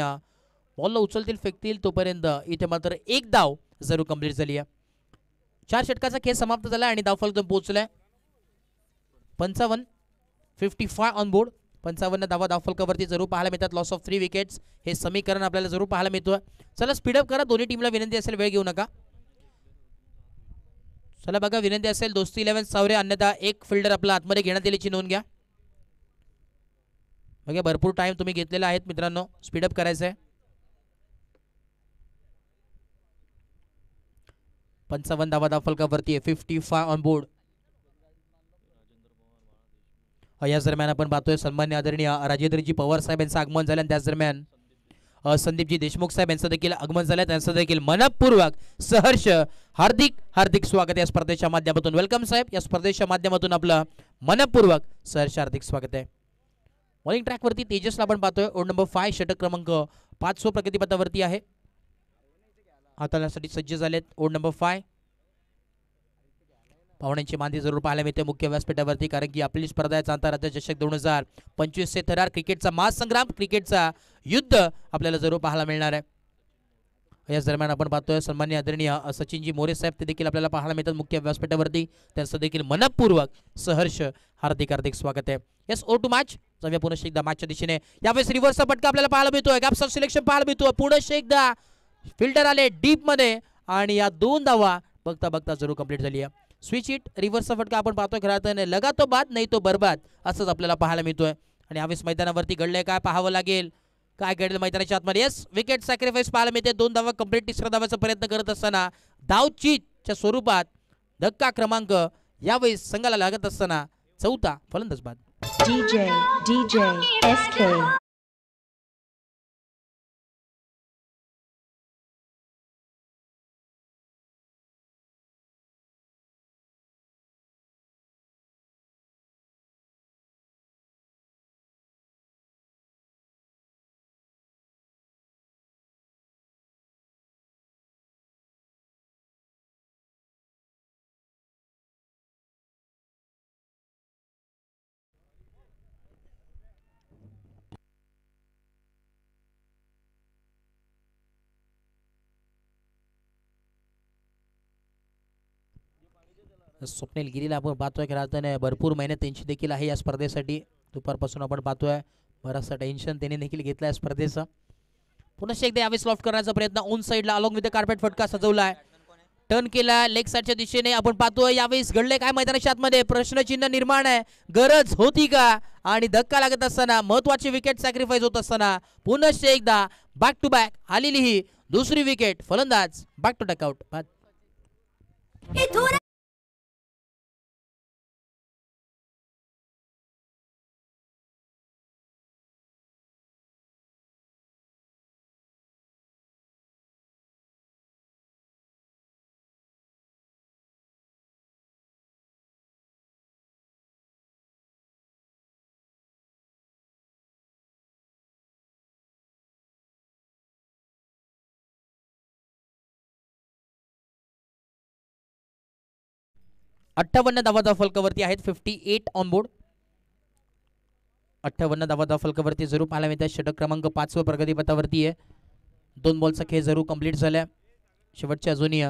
बॉलला उचलतील फेकतील तोपर्यंत इथे मात्र एक धाव जरूर कंप्लीट झाली आहे. 4 षटकाचा खेळ समाप्त झाला आणि धावफलक पोहोचलाय 55 ऑन बोर्ड. 55 धावा धावफलकावरती जरूर पाहायला मिळतात. लॉस ऑफ 3 विकेट्स हे समीकरण आपल्याला जरूर पाहायला मिळतोय. चला स्पीडअप करा. दोन्ही टीमला विनंती असेल वेळ घेऊ नका. चला बघा विनंती असेल दोस्ती 11 सावरे अन्यथा एक फिल्डर आपला आतमध्ये घेण्यात येण्याची नोंद घ्या. बघा भरपूर टाइम तुम्ही घेतलेला आहेत मित्रांनो. स्पीडअप करायचं आहे. 55 धावा धावफलकावरती आहे. 55 ऑन बोर्ड. याच दरम्यान आपण पाहतोय सन्मान्य आदरणीय राजेंद्रजी पवार साहेब यांचं आगमन झालं आणि त्याच दरम्यान संदीपजी देशमुख साहेब यांचं देखील आगमन झालं. त्यांचं देखील मनपूर्वक सहर्ष हार्दिक हार्दिक स्वागत या स्पर्धेच्या माध्यमातून. वेलकम साहेब. या स्पर्धेच्या माध्यमातून आपलं मनपूर्वक सहर्ष हार्दिक स्वागत आहे. बॉलिंग ट्रॅकवरती तेजसला आपण पाहतोय. ओड नंबर 5 षटक क्रमांक 5 प्रगतीपथावरती आहे. हाताळण्यासाठी सज्ज झालेत ओड नंबर 5. पाहुण्यांची मांदी जरूर पाहायला मिळते मुख्य व्यासपीठावरती. कारण की आपली स्पर्धा आहे आंतरराष्ट्रीय चषक 2025 चे थरार क्रिकेटचा महासंग्राम क्रिकेटचा युद्ध आपल्याला जरूर पाहायला मिळणार आहे. याच दरम्यान आपण पाहतोय सन्मान्य आदरणीय सचिनजी मोरे साहेब ते देखील आपल्याला पाहायला मिळतात मुख्य व्यासपीठावरती. त्यांचं देखील मनपूर्वक सहर्ष हार्दिक हार्दिक स्वागत आहे. Yes O two match. जाऊया पुन्हा एकदा मॅचच्या दिशेने. यावेळेस रिव्हर्सचा फटका आपल्याला पाहायला मिळतोय. गॅप्स ऑफ सिलेक्शन पाहायला मिळतोय. पुन्हा एकदा फिल्डर आले डीप मध्ये आणि या 2 धावा बघता बघता जरूर कंप्लीट झाली आहे. स्विच हिट रिव्हर्सचा फटका आपण पाहतोय. खरं तर लगा तो बाद नाही तो बरबाद असंच आपल्याला पाहायला मिळतोय. आणि यावेळेस मैदानावरती घडलंय काय पाहावं लागेल. काय घडेल मैदानाच्या आतमध्ये. येस विकेट सॅक्रिफाईस पाहायला मिळते. 2 धावा कंप्लीट. तिसऱ्या धावाचा प्रयत्न करत असताना धावचीतच्या स्वरूपात धक्का क्रमांक यावेळेस संघाला लागत असताना 4था फलंदाज बाद. DJ SK. स्वप्नील गिरीला आपण पाहतोय. खरं भरपूर मेहनत त्यांची देखील आहे या स्पर्धेसाठी. दुपारपासून आपण पाहतोय बराचसा टेन्शन त्यांनी देखील घेतलं आहे स्पर्धेचं. पुन्हा एकदा यावेळेस लॉफ्ट करण्याचा प्रयत्न. ऑन साईडला अलॉंग विथ कार्पेट फटका सजवलाय. टर्न केला लेग साईडच्या दिशेने. आपण पाहतोय यावेळेस घडले काय मैदानाच्या आतमध्ये. प्रश्नचिन्ह निर्माण आहे. गरज होती का. आणि धक्का लागत असताना महत्वाची विकेट सॅक्रिफाईस होत असताना पुन्हा एकदा बॅक टू बॅक आलेली ही दुसरी विकेट. फलंदाज बॅक टू डकआउट. 58 धावा फलकावरती आहेत. 58 ऑन बोर्ड. 58 धावा फलकावरती जरूर पाहायला मिळतात. षटक क्रमांक 5 प्रगतीपथावरती आहे. 2 बॉलचा खेळ जरूर कंप्लीट झालाय. शेवटच्या अजूनही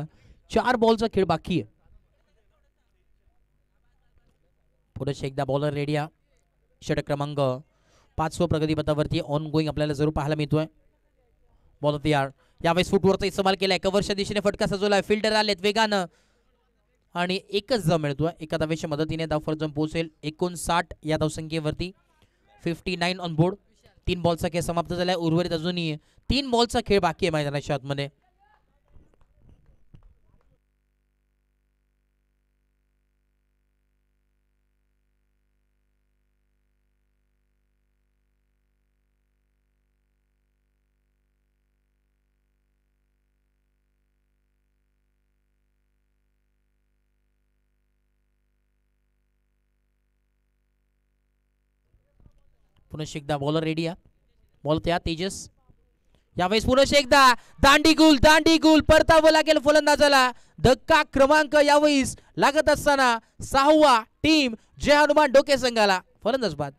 4 बॉलचा खेळ बाकी आहे. पुढे एकदा बॉलर रेडी आहे. षटक क्रमांक 5 प्रगतीपथावरती ऑन गोईंग आपल्याला जरूर पाहायला मिळतोय. बॉलर तयार. यावेळेस फुटवरचा इस्तेमाल केलाय. कव्हरच्या दिशेने फटका सजवलाय. फिल्डर आलेत वेगानं आणि एकच धाव मिळतोय. एका धावेच्या मदतीने धावफलक जाऊन पोहोचेल 59 या धावसंख्येवरती. 59 ऑन बोर्ड. 3 बॉलचा खेळ समाप्त झालाय. उर्वरित अजूनही 3 बॉलचा खेळ बाकी आहे मैदानाच्या आतमध्ये. पुन्हा एकदा बॉलर रेडी आहे. बॉल तयार तेजस. यावेळेस पुन्हा एकदा दांडी गुल परतावं लागेल फलंदाजाला. धक्का क्रमांक यावेळेस लागत असताना 6वा टीम जय हनुमान डोके संघाला. फलंदाज बाद.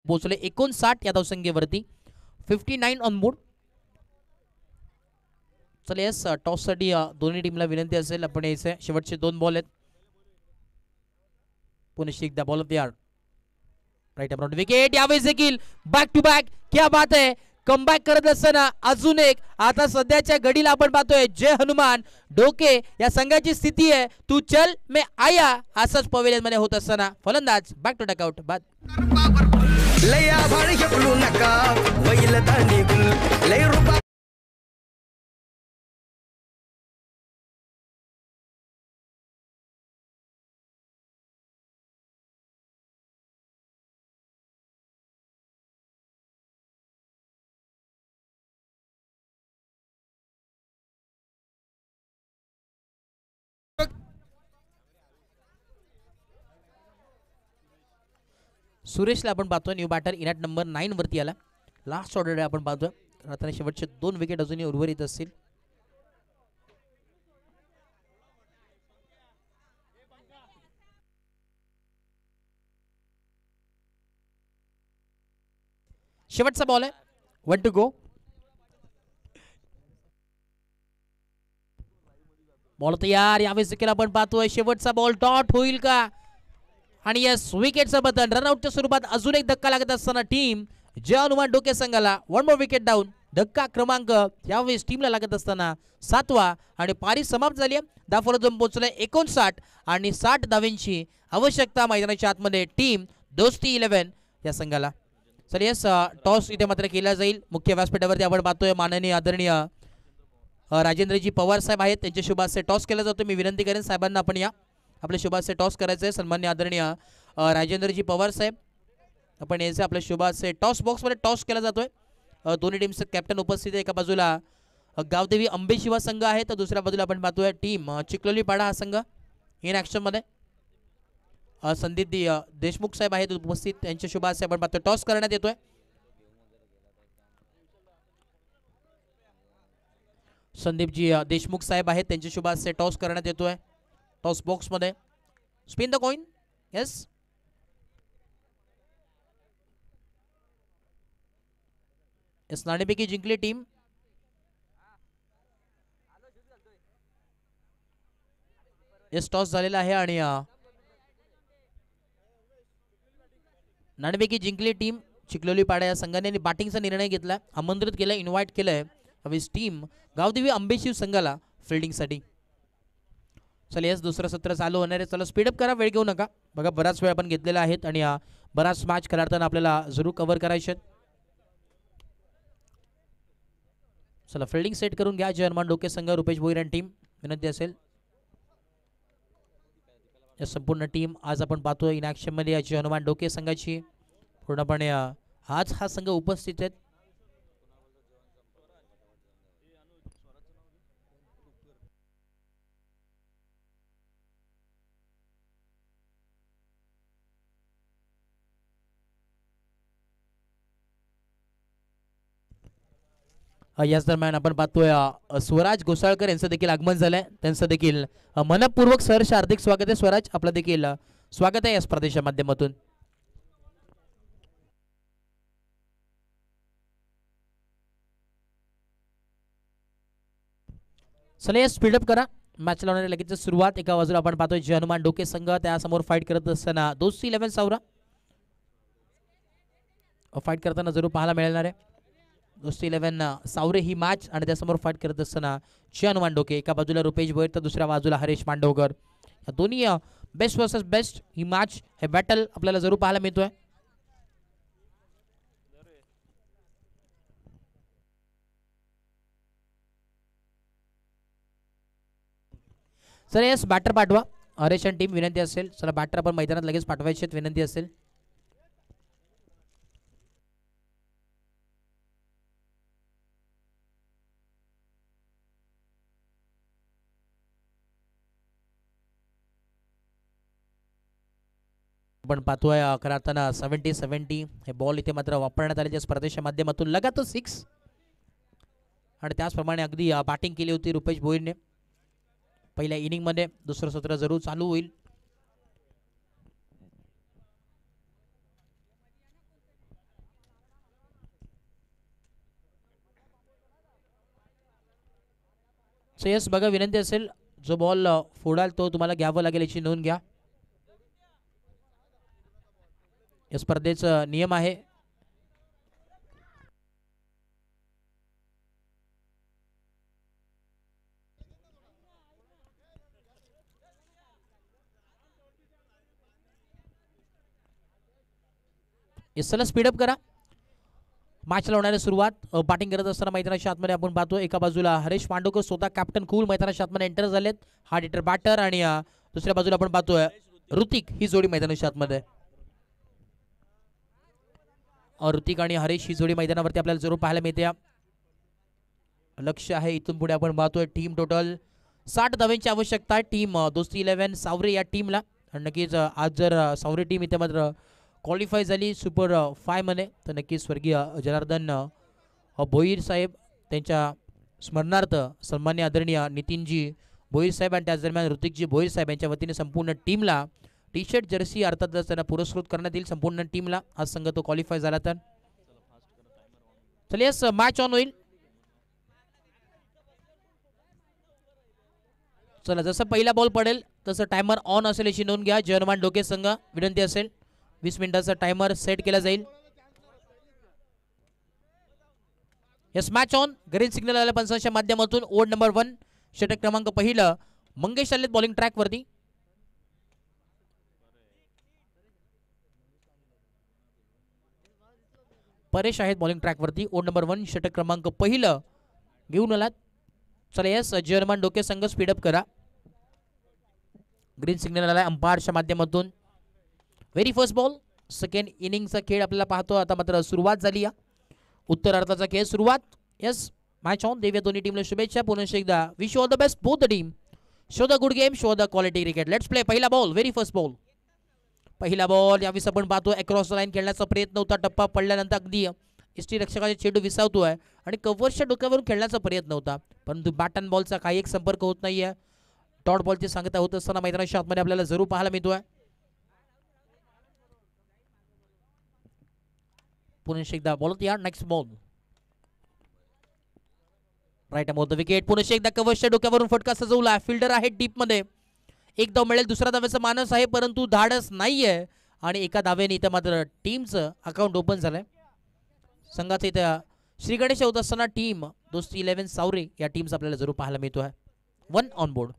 पोहोचले 59 या धावसंख्येवरती. 59 ऑन बोर्ड. चला यस टॉस साठी दोन्ही टीमला विनंती असेल आपण यायचे. शेवटचे 2 बॉल आहेत. पुन्हा एकदा बॉल तयार. Right around wicket. यावेळेस देखील बॅक टू बॅक. क्या बात आहे. कमबॅक करत असताना अजून एक. आता सध्याच्या घडीला आपण पाहतोय जय हनुमान डोके या संघाची स्थिती आहे तू चल मे आया असंच पवेलियन मध्ये होत असताना फलंदाज बॅक टू डकआउट बाद. सुरेशला आपण पाहतोय new batter in at number 9 वरती आला. लास्ट ऑर्डर आपण पाहतोय. आता शेवटचे 2 विकेट अजूनही उर्वरित असतील. शेवटचा बॉल आहे. 1 टू गो. बॉल तयार. यावेळेस देखील आपण पाहतोय शेवटचा बॉल डॉट होईल का. आणि यस विकेटचं बटन. रनआउटच्या स्वरूपात अजून एक धक्का लागत असताना टीम जय हनुमान डोके संघाला 1 मोर विकेट डाऊन. धक्का क्रमांक यावेळेस टीमला लागत असताना 7वा आणि पारी समाप्त झाली आहे. धावफलक जम पोहोचले 59 आणि 60 धावांची आवश्यकता मैदानाच्या आतमध्ये टीम दोस्ती 11 या संघाला. चल यस टॉस इथे मात्र केला जाईल. मुख्य व्यासपीठावरती आपण पाहतोय माननीय आदरणीय राजेंद्रजी पवार साहेब आहेत. त्यांच्या शुभास्ते टॉस केला जातो. मी विनंती करेन साहेबांना आपण या आपल्या शुभास्ते टॉस करायचं आहे. सन्माननीय आदरणीय राजेंद्रजी पवार साहेब आपण यायचे. आपल्या शुभास्ते टॉस बॉक्समध्ये टॉस केला जातोय. दोन्ही टीमचं कॅप्टन उपस्थित आहे. एका बाजूला गावदेवी अंबे शिवा संघ आहे तर दुसऱ्या बाजूला आपण पाहतोय टीम चिखलोली पाडा हा संघ इन ॲक्शनमध्ये. संदीप देशमुख साहेब आहेत उपस्थित. त्यांच्या शुभास्ते आपण पाहतोय टॉस करण्यात येतोय. संदीपजी देशमुख साहेब आहेत त्यांच्या शुभास्ते टॉस करण्यात येतोय. टॉस बॉक्स मध्ये spin the coin. Yes yes नाणेफेकी जिंकली टीम. यस टॉस झालेला आहे आणि नाणेफेकी जिंकली टीम चिखलोली पाडा या संघाने आणि बॅटिंगचा निर्णय घेतला. आमंत्रित केलं इन्व्हाइट केलंय टीम गावदेवी अंबेशिव संघाला फिल्डिंगसाठी. चला यस दुसरं सत्र चालू होणार आहे. चला स्पीडअप करा. वेळ घेऊ नका. बघा बराच वेळ आपण घेतलेला आहेत आणि बराच मॅच खेळताना आपल्याला जरूर कव्हर करायचे. चला फिल्डिंग सेट करून घ्या. जय हनुमान डोके संघ रुपेश भोईर आणि टीम विनंती असेल. या संपूर्ण टीम आज आपण पाहतोय इन ॲक्शन मध्ये जय हनुमान डोके संघाची पूर्णपणे आज हा संघ उपस्थित आहेत. याच दरम्यान आपण पाहतोय स्वराज घोसाळकर यांचं देखील आगमन झालंय. त्यांचं देखील मनपूर्वक सहर्ष हार्दिक स्वागत आहे. स्वराज आपलं देखील स्वागत आहे या स्पर्धेच्या माध्यमातून. चला या स्पीडअप करा. मॅच लावणारी लगेच सुरुवात. एका बाजूला आपण पाहतोय जय हनुमान डोके संघ त्यासमोर फाईट करत असताना दोस्ती 11 सावरा फाईट करताना जरूर पाहायला मिळणार आहे. दोस्ती 11 सावरे ही मॅच आणि त्यासमोर फाईट करत असताना जय हनुमान डोके. एका बाजूला रुपेश भोईर तर दुसऱ्या बाजूला हरेश मांडवकर. या दोन्ही बेस्ट वर्सेस बेस्ट ही मॅच हे बॅटल आपल्याला जरूर पाहायला मिळतोय. चला येस बॅटर पाठवा. हरेश टीम विनंती असेल. चला बॅटर आपण मैदानात लगेच पाठवायचे विनंती असेल. आपण पाहतोय खरं अर्थानं 70-70 हे बॉल इथे मात्र वापरण्यात आले स्पर्धेच्या माध्यमातून लगातार 6. आणि त्याचप्रमाणे अगदी बॅटिंग केली होती रुपेश भोईरने पहिल्या इनिंगमध्ये. दुसरं सत्र जरूर चालू होईल. सो यस बघा विनंती असेल जो बॉल फोडाल तो तुम्हाला घ्यावं लागेल याची नोंद घ्या. या स्पर्धेचा नियम आहे. चला स्पीडअप करा. मॅचला होणारी सुरुवात बॅटिंग करत असताना मैदानाच्या आतमध्ये आपण पाहतो एका बाजूला हरेश मांडोकर स्वतः कॅप्टन कूल मैदानाच्या आतमध्ये एंटर झालेत. हार्ड हिटर बॅटर आणि दुसऱ्या बाजूला आपण पाहतोय ऋतिक ही जोडी मैदानाच्या आतमध्ये. ऋतिक आणि हरेश ही जोडी मैदानावरती आपल्याला जरूर पाहायला मिळते. लक्ष आहे इथून पुढे आपण पाहतोय टीम टोटल 60 धावांची आवश्यकता आहे. टीम दोस्ती 11 सावरे या टीमला. आणि नक्कीच आज जर सावरे टीम इथे मात्र क्वालिफाय झाली सुपर 5 मध्ये तर नक्कीच स्वर्गीय जनार्दन भोईर साहेब त्यांच्या स्मरणार्थ सन्मान्य आदरणीय नितीनजी भोईर साहेब आणि त्याच दरम्यान ऋतिकजी भोईर साहेब यांच्या वतीने संपूर्ण टीमला टी शर्ट जर्सी अर्थातच त्यांना पुरस्कृत करण्यात येईल. संपूर्ण टीमला आज संघ तो क्वालिफाय झाला तर चलिए मॅच ऑन होईल. चला जसं पहिला बॉल पडेल तसं टायमर ऑन असेल याची नोंद घ्या. जयमान डोके संघ विनंती असेल 20 मिनिटाचा टायमर सेट केला जाईल. Yes match on. Green signal आल्या पंचांच्या माध्यमातून ओव्हर नंबर 1 षटक क्रमांक पहिलं मंगेश आलेत बॉलिंग ट्रॅक वरती. परेश आहेत बॉलिंग ट्रॅक वरती. ओव्हर नंबर 1 षटक क्रमांक पहिलं घेऊन आलात. चला यस जयमान डोके संघ स्पीडअप करा. ग्रीन सिग्नल आला अंपायरच्या माध्यमातून. व्हेरी फर्स्ट बॉल सेकंड इनिंगचा खेळ आपल्याला पाहतो. आता मात्र सुरुवात झाली या उत्तरार्धाचा खेळ सुरुवात. Yes match on. देव्या दोन्ही टीमला शुभेच्छा. पुन्हा एकदा wish all the best both the team. Show the good game show the quality cricket. Let's play. पहिला बॉल व्हेरी फर्स्ट बॉल. पहिला बॉल यावेळेस आपण पाहतो अक्रॉस लाईन खेळण्याचा प्रयत्न होता. टप्पा पडल्यानंतर अगदी एसटी रक्षकाचे चेंडू विसावतोय आणि कव्हरच्या डोक्यावरून खेळण्याचा प्रयत्न होता परंतु बॅट अँड बॉलचा काही एक संपर्क होत नाहीये. डॉट बॉलची सांगता होत असताना मैदानाच्या आतमध्ये आपल्याला जरूर पाहायला मिळतोय. पुन्हा एकदा बॉल या next ball right about the wicket. पुन्हा एकदा कव्हरच्या डोक्यावरून फटका सजवला. फिल्डर आहे डीप मध्ये. एक धाव मिळेल. दुसऱ्या धावेचा मानस आहे परंतु धाडस नाहीये आणि एका धावेने इथं मात्र टीमचं अकाउंट ओपन झालंय. संघाचे इथं श्री गणेश होत असताना टीम दोस्ती 11 सावरे या टीम्स आपल्याला जरूर पाहायला मिळतोय. 1 ऑन बोर्ड.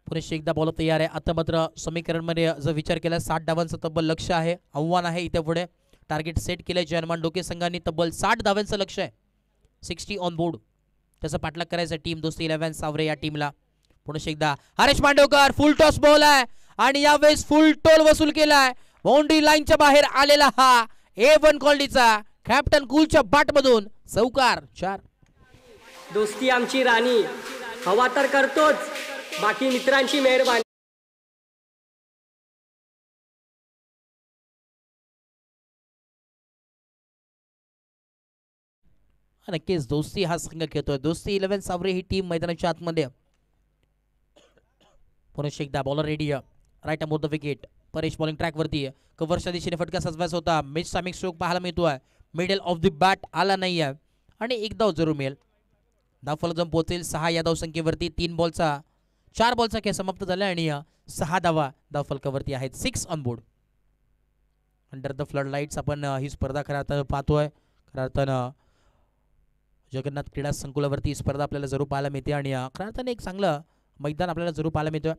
पुन्हा एकदा बॉल तयार आहे. आता मात्र समीकरणमध्ये जर विचार केला 60 धावांचं तब्बल लक्ष आहे. आव्हान आहे इथे पुढे. टार्गेट सेट केलंय जयमान डोके संघाने. तब्बल 60 धावांचं लक्ष आहे. 60 ऑन बोर्ड. त्याचा पाठलाग करायचा टीम दोस्ती 11 सावरे या टीमला. पुन्हा एकदा हरेश मांडवकर फुल टॉस बॉल आहे आणि यावेळेस फुल टोल वसूल केलाय. बाउंड्री लाईनच्या बाहेर आलेला हा A1 कॉलनीचा कॅप्टन कूलच्या बॅटमधून चौकार. 4. दोस्ती आमची राणी. हवा तर करतोच बाकी मित्रांची मेहरबानी. नक्कीच दोस्ती हा संघ खेळतोय. दोस्ती 11 सावरे ही टीम मैदानाच्या आतमध्ये. पुन्हा एकदा bowler ready right about the wicket. Paresh bowling track वरती. कव्हरच्या दिशेने फटका सजवायचा होता. मिस टायमिंग स्ट्रोक पाहायला मिळतोय. मिडल ऑफ द बॅट आला नाही आहे आणि एक धाव जरूर मिळेल. धावफलक जाऊन पोहोचेल 6 या धावसंख्येवरती. 4 बॉलचा खेळ समाप्त झाला आणि 6 धावा धावफलकावरती आहेत. 6 on board. Under the flood lights आपण ही स्पर्धा खऱ्या अर्थानं पाहतोय. खऱ्या अर्थानं जगन्नाथ क्रीडा संकुलावरती ही स्पर्धा आपल्याला जरूर पाहायला मिळते आणि खऱ्या अर्थानं एक चांगलं मैदान आपल्याला जरूर पाहायला मिळतोय.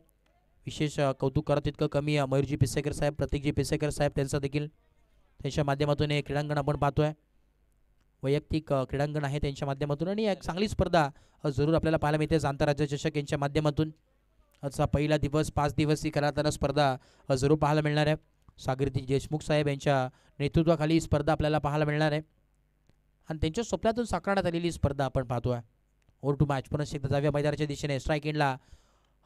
विशेष कौतुक करत इतकं कमी मयूरजी पिसेकर साहेब प्रतीकजी पिसेकर साहेब त्यांचं देखील त्यांच्या माध्यमातून हे क्रीडांगण आपण पाहतोय. वैयक्तिक क्रीडांगण आहे त्यांच्या माध्यमातून आणि एक चांगली स्पर्धा जरूर आपल्याला पाहायला मिळते आंतरराज्य चषक यांच्या माध्यमातून. आजचा पहिला दिवस 5 दिवसीय कराताना स्पर्धा जरूर पाहायला मिळणार आहे. सागरजी देशमुख साहेब यांच्या नेतृत्वाखाली ही स्पर्धा आपल्याला पाहायला मिळणार आहे आणि त्यांच्या स्वप्नातून साकारण्यात आलेली स्पर्धा आपण पाहतोय. ओव्हर टू मॅच पुन्हा एकदा जाव्या मैदानाच्या दिशेने स्ट्राईक एंडला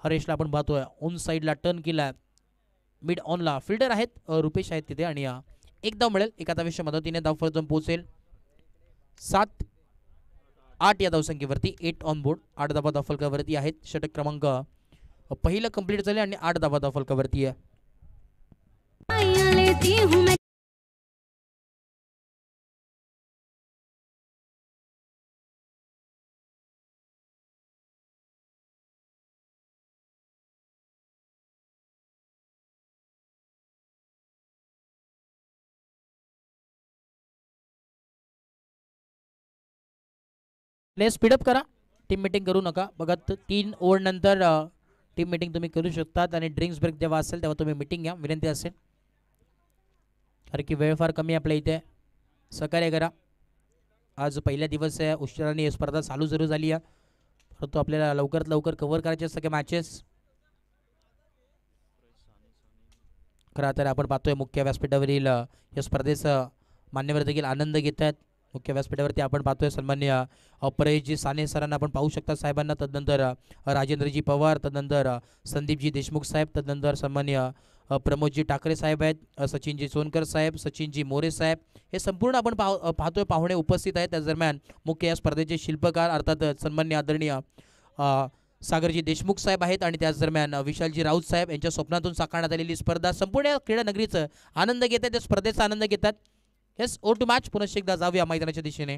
हरेशला आपण पाहतोय. ऑन साईडला टर्न केला, मिड ऑनला फिल्डर आहेत रुपेश आहेत तिथे आणि एक धाव मिळेल. एका धावेच्या मदतीने धाव फलक पोहोचेल 7-8 या धावसंख्येवरती. 8 ऑन बोर्ड. 8 धावा धाव फलकावरती आहेत. षटक क्रमांक पहिलं कंप्लीट झाले आणि 8 धावा धाव फलकावरती आहे. प्ले स्पीडअप करा, टीम मीटिंग करू नका. बघा 3 ओव्हर नंतर टीम मीटिंग तुम्ही करू शकतात आणि ड्रिंक्स ब्रेक जेव्हा असेल तेव्हा तुम्ही मीटिंग घ्या, विनंती असेल. कारण की वेळ फार कमी आपल्या इथे. सहकार्य करा. आज पहिला दिवस आहे, उशिराने स्पर्धा चालू जरूर झाली आहे, परंतु आपल्याला लवकरात लवकर कव्हर करायचे सगळे मॅचेस. खरं तर आपण पाहतोय मुख्य व्यासपीठावरील या स्पर्धेचा मान्यवर देखील आनंद घेत आहेत. मुख्य व्यासपीठावरती आपण पाहतोय सन्मान्य परेशजी साने सरांना आपण पाहू शकता साहेबांना, तदनंतर राजेंद्रजी पवार, तदनंतर संदीपजी देशमुख साहेब, तदनंतर सन्मान्य प्रमोदजी ठाकरे साहेब आहेत, सचिनजी सोनकर साहेब, सचिनजी मोरे साहेब, हे संपूर्ण आपण पाहतोय पाहुणे उपस्थित आहेत. त्याच दरम्यान मुख्य या स्पर्धेचे शिल्पकार अर्थात सन्मान्य आदरणीय सागरजी देशमुख साहेब आहेत आणि त्याच दरम्यान विशालजी राऊत साहेब यांच्या स्वप्नातून साकारण्यात आलेली स्पर्धा संपूर्ण क्रीडा नगरीचं आनंद घेतात, त्या स्पर्धेचा आनंद घेतात. येस, ओव्हर टू मॅच पुन्हा एकदा जाऊया मैदानाच्या दिशेने.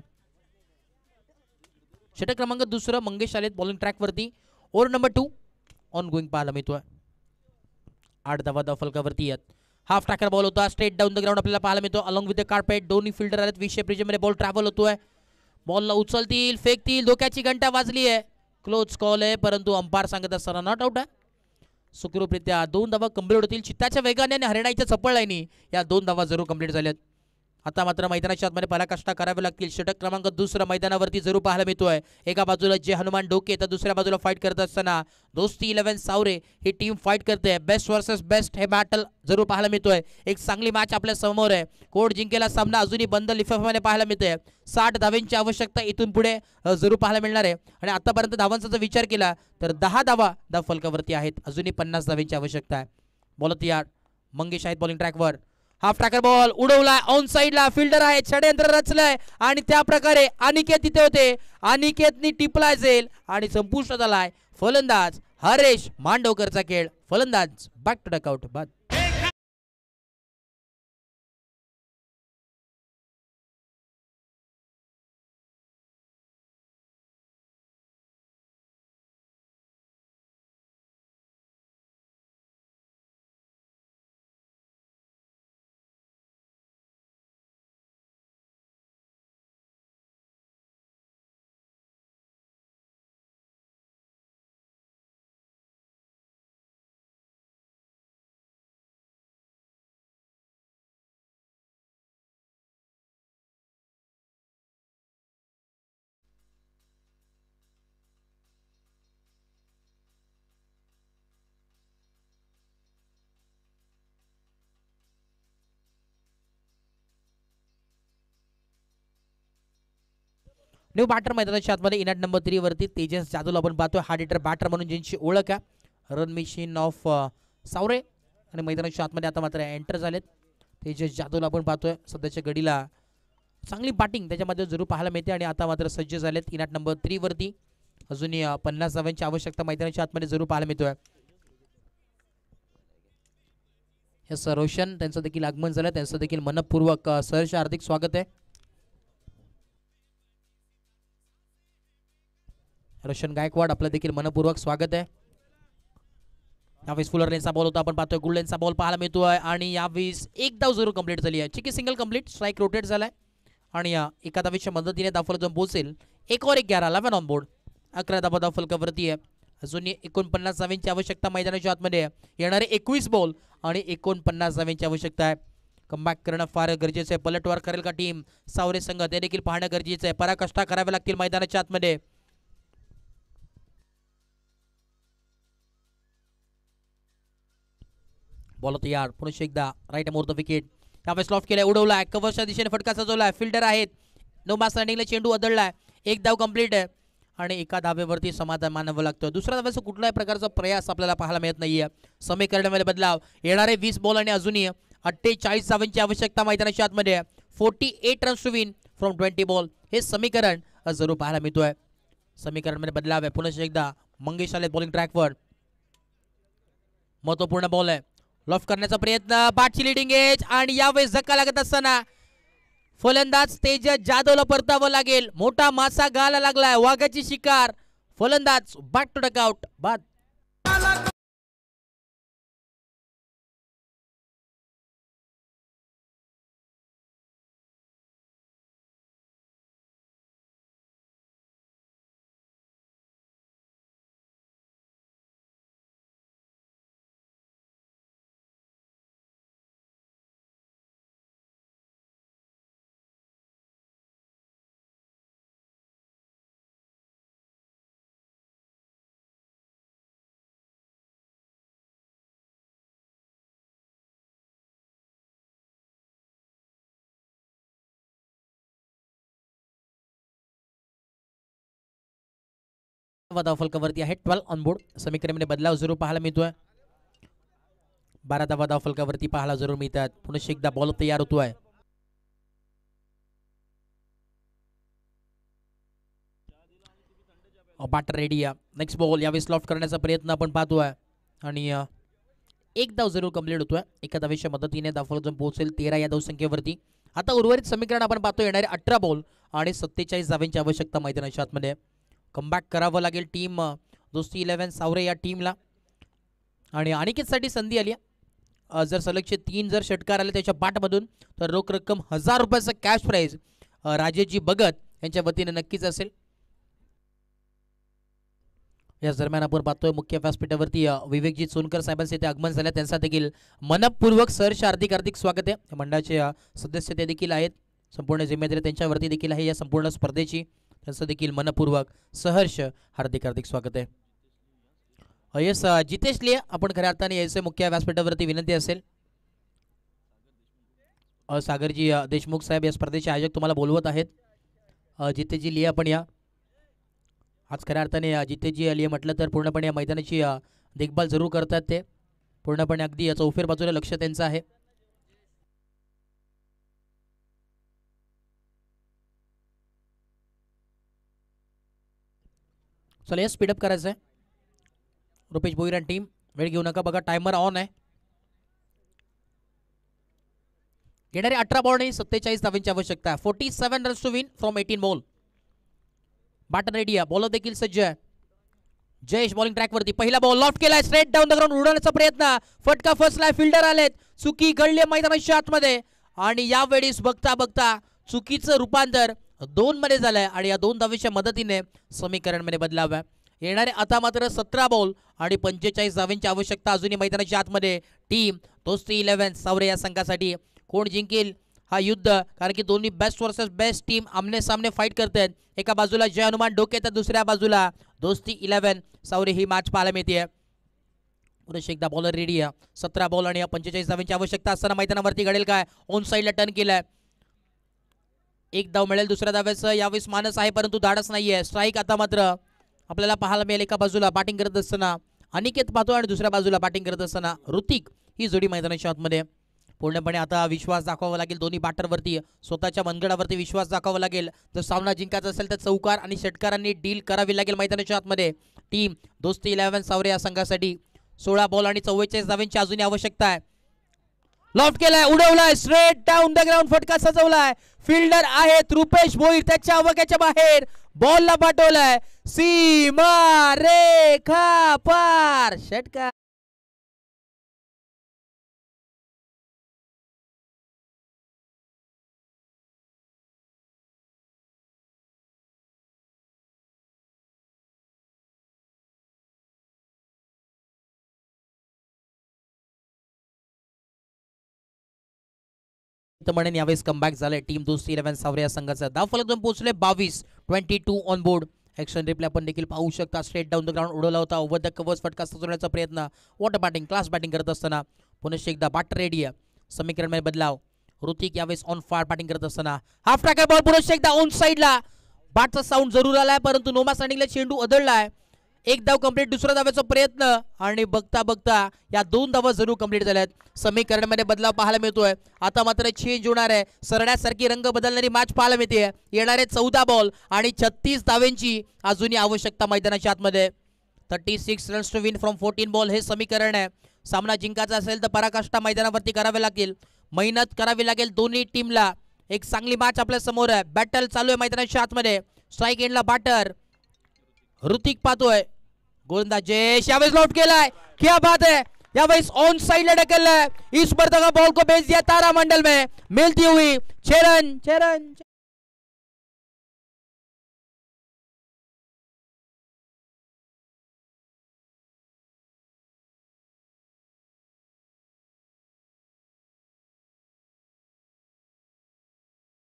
षटक क्रमांक 2 मंगेश आलेत बॉलिंग ट्रॅकवरती. ओव्हर नंबर 2 ऑन गोईंग पाहायला मिळतोय. 8 धावा धाव फलकावरती आहेत. हाफ ट्रॅकर बॉल होता, स्ट्रेट डाऊन द ग्राउंड आपल्याला पाहायला मिळतो अलॉंग विथ द कार्पेट. दोन्ही फिल्डर आहेत, विषय प्रिजमध्ये बॉल ट्रॅव्हल होतोय. बॉलला उचलतील, फेकतील, धोक्याची घंटा वाजली आहे. क्लोज कॉल आहे, परंतु अंपायर सांगत असताना नॉट आउट आहे. सुखरूपरित्या 2 धावा कंप्लीट होतील. चित्ताच्या वेगाने आणि हरिणाईच्या चपळाईने या 2 धावा जरूर कंप्लीट झाल्यात. आता मात्र मैदानाच्या आतमध्ये पराकाष्ठा करावे लागतील. षटक क्रमांक 2 मैदानावरती जरूर पाहायला मिळतोय. एका बाजूला जे हनुमान डोके तर दुसऱ्या बाजूला फाईट करत असताना दोस्ती 11 सावरे ही टीम फाईट करते. बेस्ट वर्सेस बेस्ट हे बॅटल जरूर पाहायला मिळतोय. एक चांगली मॅच आपल्या समोर आहे. कोर्ट जिंकेला सामना अजूनही बंद लिफाफ्याने पाहायला मिळते. 60 धावांची आवश्यकता इथून पुढे जरूर पाहायला मिळणार आहे आणि आतापर्यंत धावांचा जर विचार केला तर 10 धावा धाव फलकावरती आहेत. अजूनही 50 धावांची आवश्यकता आहे. बॉलत यार मंगेश आहेत बॉलिंग ट्रॅकवर. हाफ ट्रॅकर बॉल उडवला, ऑन साइडला फिल्डर आहे, षडयंत्र रचलंय आणि त्या प्रकारे अनिकेत तिथे होते. अनिकेतनी टिपला जाईल आणि संपुष्ट झालाय. फलंदाज हरेश मांडवकरचा खेळ. फलंदाज बॅक टू डकआउट बाद. न्यू बॅटर मैदानाच्या आतमध्ये इनॅट नंबर 3 वरती तेजस जाधव आपण पाहतोय. हार्ड हिटर बॅटर म्हणून ज्यांची ओळख आहे, रन मशीन ऑफ सावरे आणि मैदानाच्या आतमध्ये आता मात्र एंटर झालेत. तेजस जाधव आपण पाहतोय. सध्याच्या घडीला चांगली बॅटिंग त्याच्यामध्ये जरूर पाहायला मिळते आणि आता मात्र सज्ज झालेत इनॅट नंबर 3 वरती. अजूनही 50 धावांची आवश्यकता मैदानाच्या आतमध्ये जरूर पाहायला मिळतोय. हे रोशन त्यांचं देखील आगमन झालं, त्यांचं देखील मनपूर्वक सहर्ष हार्दिक स्वागत आहे. रोशन गायकवाड आपलं देखील मनपूर्वक स्वागत आहे. यावेळेस फुलर लेनचा बॉल होता, आपण पाहतोय गुड लेनचा बॉल पाहायला मिळतोय आणि यावेळेस एक धाव जरूर कंप्लीट झाली आहे. चिकी सिंगल कंप्लीट, स्ट्राईक रोटेट झालाय आणि एका धावेच्या मदतीने धावफलक जाऊन पोहोचेल. 1 और 11 11 ऑन बोर्ड. 11 धावा धावफलकावरती आहे. अजून 49 धावांची आवश्यकता मैदानाच्या आतमध्ये. येणारे 21 बॉल आणि 49 धावांची आवश्यकता आहे. कमबॅक करणं फार गरजेचं आहे. पलटवार करेल का टीम सावरे संघ ते देखील पाहणं गरजेचं आहे. पराकाष्ठा कराव्या लागतील मैदानाच्या आतमध्ये. बॉल तयार पुन्हा एकदा राईट मोर द विकेट. त्यावेळेस लॉफ्ट केलाय, उडवलाय, कव्हरच्या दिशेने फटका सजवलाय. फिल्डर आहेत, नो मास रनिंगला चेंडू अदळलाय. एक धाव कंप्लीट आहे आणि एका धावेवरती समाधान मानावं लागतं. दुसऱ्या धावेचा कुठल्याही प्रकारचा प्रयास आपल्याला पाहायला मिळत नाहीये. समीकरणामध्ये बदलाव, येणारे 20 बॉल आणि अजूनही 48 धावांची आवश्यकता मैदानाच्या आतमध्ये. 48 runs to win from 20 ball हे समीकरण जरूर पाहायला मिळतोय. समीकरणमध्ये बदलाव आहे. पुन्हा एकदा मंगेश आले बॉलिंग ट्रॅकवर. महत्वपूर्ण बॉल आहे, लॉफ्ट करण्याचा प्रयत्न, बाटची लिडिंग एज आणि यावेळेस धक्का लागत असताना फलंदाज तेजस जाधवला परतावं लागेल. मोठा मासा गाला लागलाय, वाघाची शिकार. फलंदाज बॅक टू डकआउट बाद. धाव फलकावरती आहे. 12 ऑन बोर्ड. समीकरणामध्ये बदलाव जरूर पाहायला मिळतोय. 12 धावा धाव फलकावरती पाहायला जरूर मिळतात. पुन्हा एकदा बॉल तयार होतोय. बॅटर रेडी आहे. नेक्स्ट बॉल यावेळेस लॉफ्ट करण्याचा प्रयत्न आपण पाहतोय आणि एक धाव जरूर कंप्लीट होतोय. एका धावेच्या मदतीने धावफलक पोहोचेल 13 या धावसंख्येवरती. आता उर्वरित समीकरण आपण पाहतो, येणारे 18 बॉल आणि 47 धावांची आवश्यकता मैदानाच्या आतमध्ये. कमबॅक करावं लागेल टीम दोस्ती 11 सावरे या टीमला. आणि अनिकेतसाठी संधी आली आहे. जर सलगचे 3 जर षटकार आले त्याच्या बाटमधून तर रोख रक्कम 1000 रुपयाचं कॅश प्राईज राजेशजी भगत यांच्या वतीने नक्कीच असेल. याच दरम्यान आपण पाहतोय मुख्य व्यासपीठावरती विवेकजी सोनकर साहेबांचे ते आगमन झाले. त्यांचा देखील मनपूर्वक सहर्ष हार्दिक स्वागत आहे. मंडळाचे सदस्य ते देखील आहेत. संपूर्ण जिम्मेदारी त्यांच्यावरती देखील आहे या संपूर्ण स्पर्धेची. त्यांचं देखील मनपूर्वक सहर्ष हार्दिक स्वागत आहे. यस जितेश लिया आपण खऱ्या अर्थाने यायचे मुख्य व्यासपीठावरती विनंती असेल. सागरजी देशमुख साहेब या स्पर्धेचे आयोजक तुम्हाला बोलवत आहेत. जितेशजी लिया आपण या. आज खऱ्या अर्थाने जितेशजी लिया म्हटलं तर पूर्णपणे या मैदानाची देखभाल जरूर करतात. ते पूर्णपणे अगदी चौफेर बाजूला लक्ष त्यांचं आहे. चला या स्पीडअप करायचं आहे. रुपेश भोईर आणि टीम वेळ घेऊ नका, बघा टायमर ऑन आहे. येणारे 18 बॉल आणि 47 धावांची आवश्यकता आहे. 47 runs to win from 18 ball. Batter ready आहे, बॉलर देखील सज्ज आहे. जयेश बॉलिंग ट्रॅकवरती. पहिला बॉल लॉफ्ट केलाय, स्ट्रेट डाऊन द ग्राउंड उडवण्याचा प्रयत्न, फटका फसलाय. फिल्डर आलेत, चुकी घडली मैदानाच्या आतमध्ये आणि यावेळेस बघता चुकीचं रूपांतर 2 मध्ये झालंय आणि या 2 धावेच्या मदतीने समीकरणमध्ये बदलाव आहे. येणारे आता मात्र 17 बॉल आणि 45 धावांची आवश्यकता अजूनही मैदानाच्या आतमध्ये. टीम दोस्ती 11 सावरे या संघासाठी. कोण जिंकेल हा युद्ध, कारण की दोन्ही बेस्ट वर्सेस बेस्ट टीम आमने सामने फाईट करतात. एका बाजूला जय हनुमान डोके तर दुसऱ्या बाजूला दोस्ती 11 सावरे ही मॅच पाहायला मिळते. पुन्हा एकदा बॉलर रेडी आहे. 17 बॉल आणि 45 धावांची आवश्यकता असताना मैदानावरती घडेल काय. ऑन साईडला टर्न केलाय, एक धाव मिळेल दुसऱ्या धाव्याचं. यावेळेस मानस आहे परंतु धाडस नाहीये. स्ट्राईक आता मात्र आपल्याला पाहायला मिळेल. एका बाजूला बॅटिंग करत असताना अनिकेत पाहतो आणि दुसऱ्या बाजूला बॅटिंग करत असताना ऋतिक ही जोडी मैदानाच्या आतमध्ये. पूर्णपणे आता विश्वास दाखवावा लागेल दोन्ही बॅटरवरती. स्वतःच्या मनगडावरती विश्वास दाखवावा लागेल. जर सामना जिंकायचा असेल तर चौकार आणि षटकारांनी डील करावी लागेल मैदानाच्या आतमध्ये. टीम दोस्ती 11 सावरे या संघासाठी 16 बॉल आणि 44 धावांची अजूनही आवश्यकता आहे. लॉफ्ट केलाय, उडवलाय, स्ट्रेट डाऊन द ग्राउंड फटका सजवलाय. फिल्डर आहेत रुपेश भोईर, त्याच्या अवघ्याच्या बाहेर बॉलला पाठवलाय. सीमा रेखा पार षटकार. म्हणेन यावेळेस कमबॅक झाले टीम दोस्ती 11 सावरे या संघाचा. धावफलक पोहोचले 22 ऑन बोर्ड. ॲक्शन रिप्ले आपण देखील पाहू शकता. स्ट्रेट डाऊन द ग्राउंड उडवला होता. ओव्हर द कव्हर्स फटका सजवण्याचा प्रयत्न. वॉटर बॅटिंग क्लास बॅटिंग करत असताना पुनश्च एकदा बॅटर रेडी आहे. समीकरणमध्ये बदलाव. ऋतिक यावेळेस ऑन फायर बॅटिंग करत असताना हाफ ट्रॅकर बॉल पुनश्च एकदा ऑन साईडला. बॅटचा साऊंड जरूर आलाय परंतु नोमा स्टँडिंगला चेंडू अदळलाय. एक धाव कंप्लीट. दुसरा धाव्याचा प्रयत्न आणि बघता बघता या 2 धावा जरूर कंप्लीट झाल्यात. समीकरणमध्ये बदलाव पाहायला मिळतोय. आता मात्र चेंज होणार आहे. सरण्यासारखी रंग बदलणारी मॅच पाहायला मिळते. येणारे 14 बॉल आणि 36 धावेंची अजूनही आवश्यकता मैदानाच्या आतमध्ये. 36 runs to win from 14 ball हे समीकरण आहे. सामना जिंकायचा असेल तर पराकाष्ठा मैदानावरती करावे लागेल. मेहनत करावी लागेल दोन्ही टीमला. एक चांगली मॅच आपल्या समोर आहे. बॅटल चालू आहे मैदानाच्या आतमध्ये. स्ट्राईक एंडला बॅटर ऋतिक पाहतोय. गोलंदाज जयेश यावेळेस लॉट केलाय. क्या बात है. यावेळेस ऑन साइड ढकललाय. इस पर तक बॉल को भेज दिया तारा मंडल में. मिलती हुई 6 रन.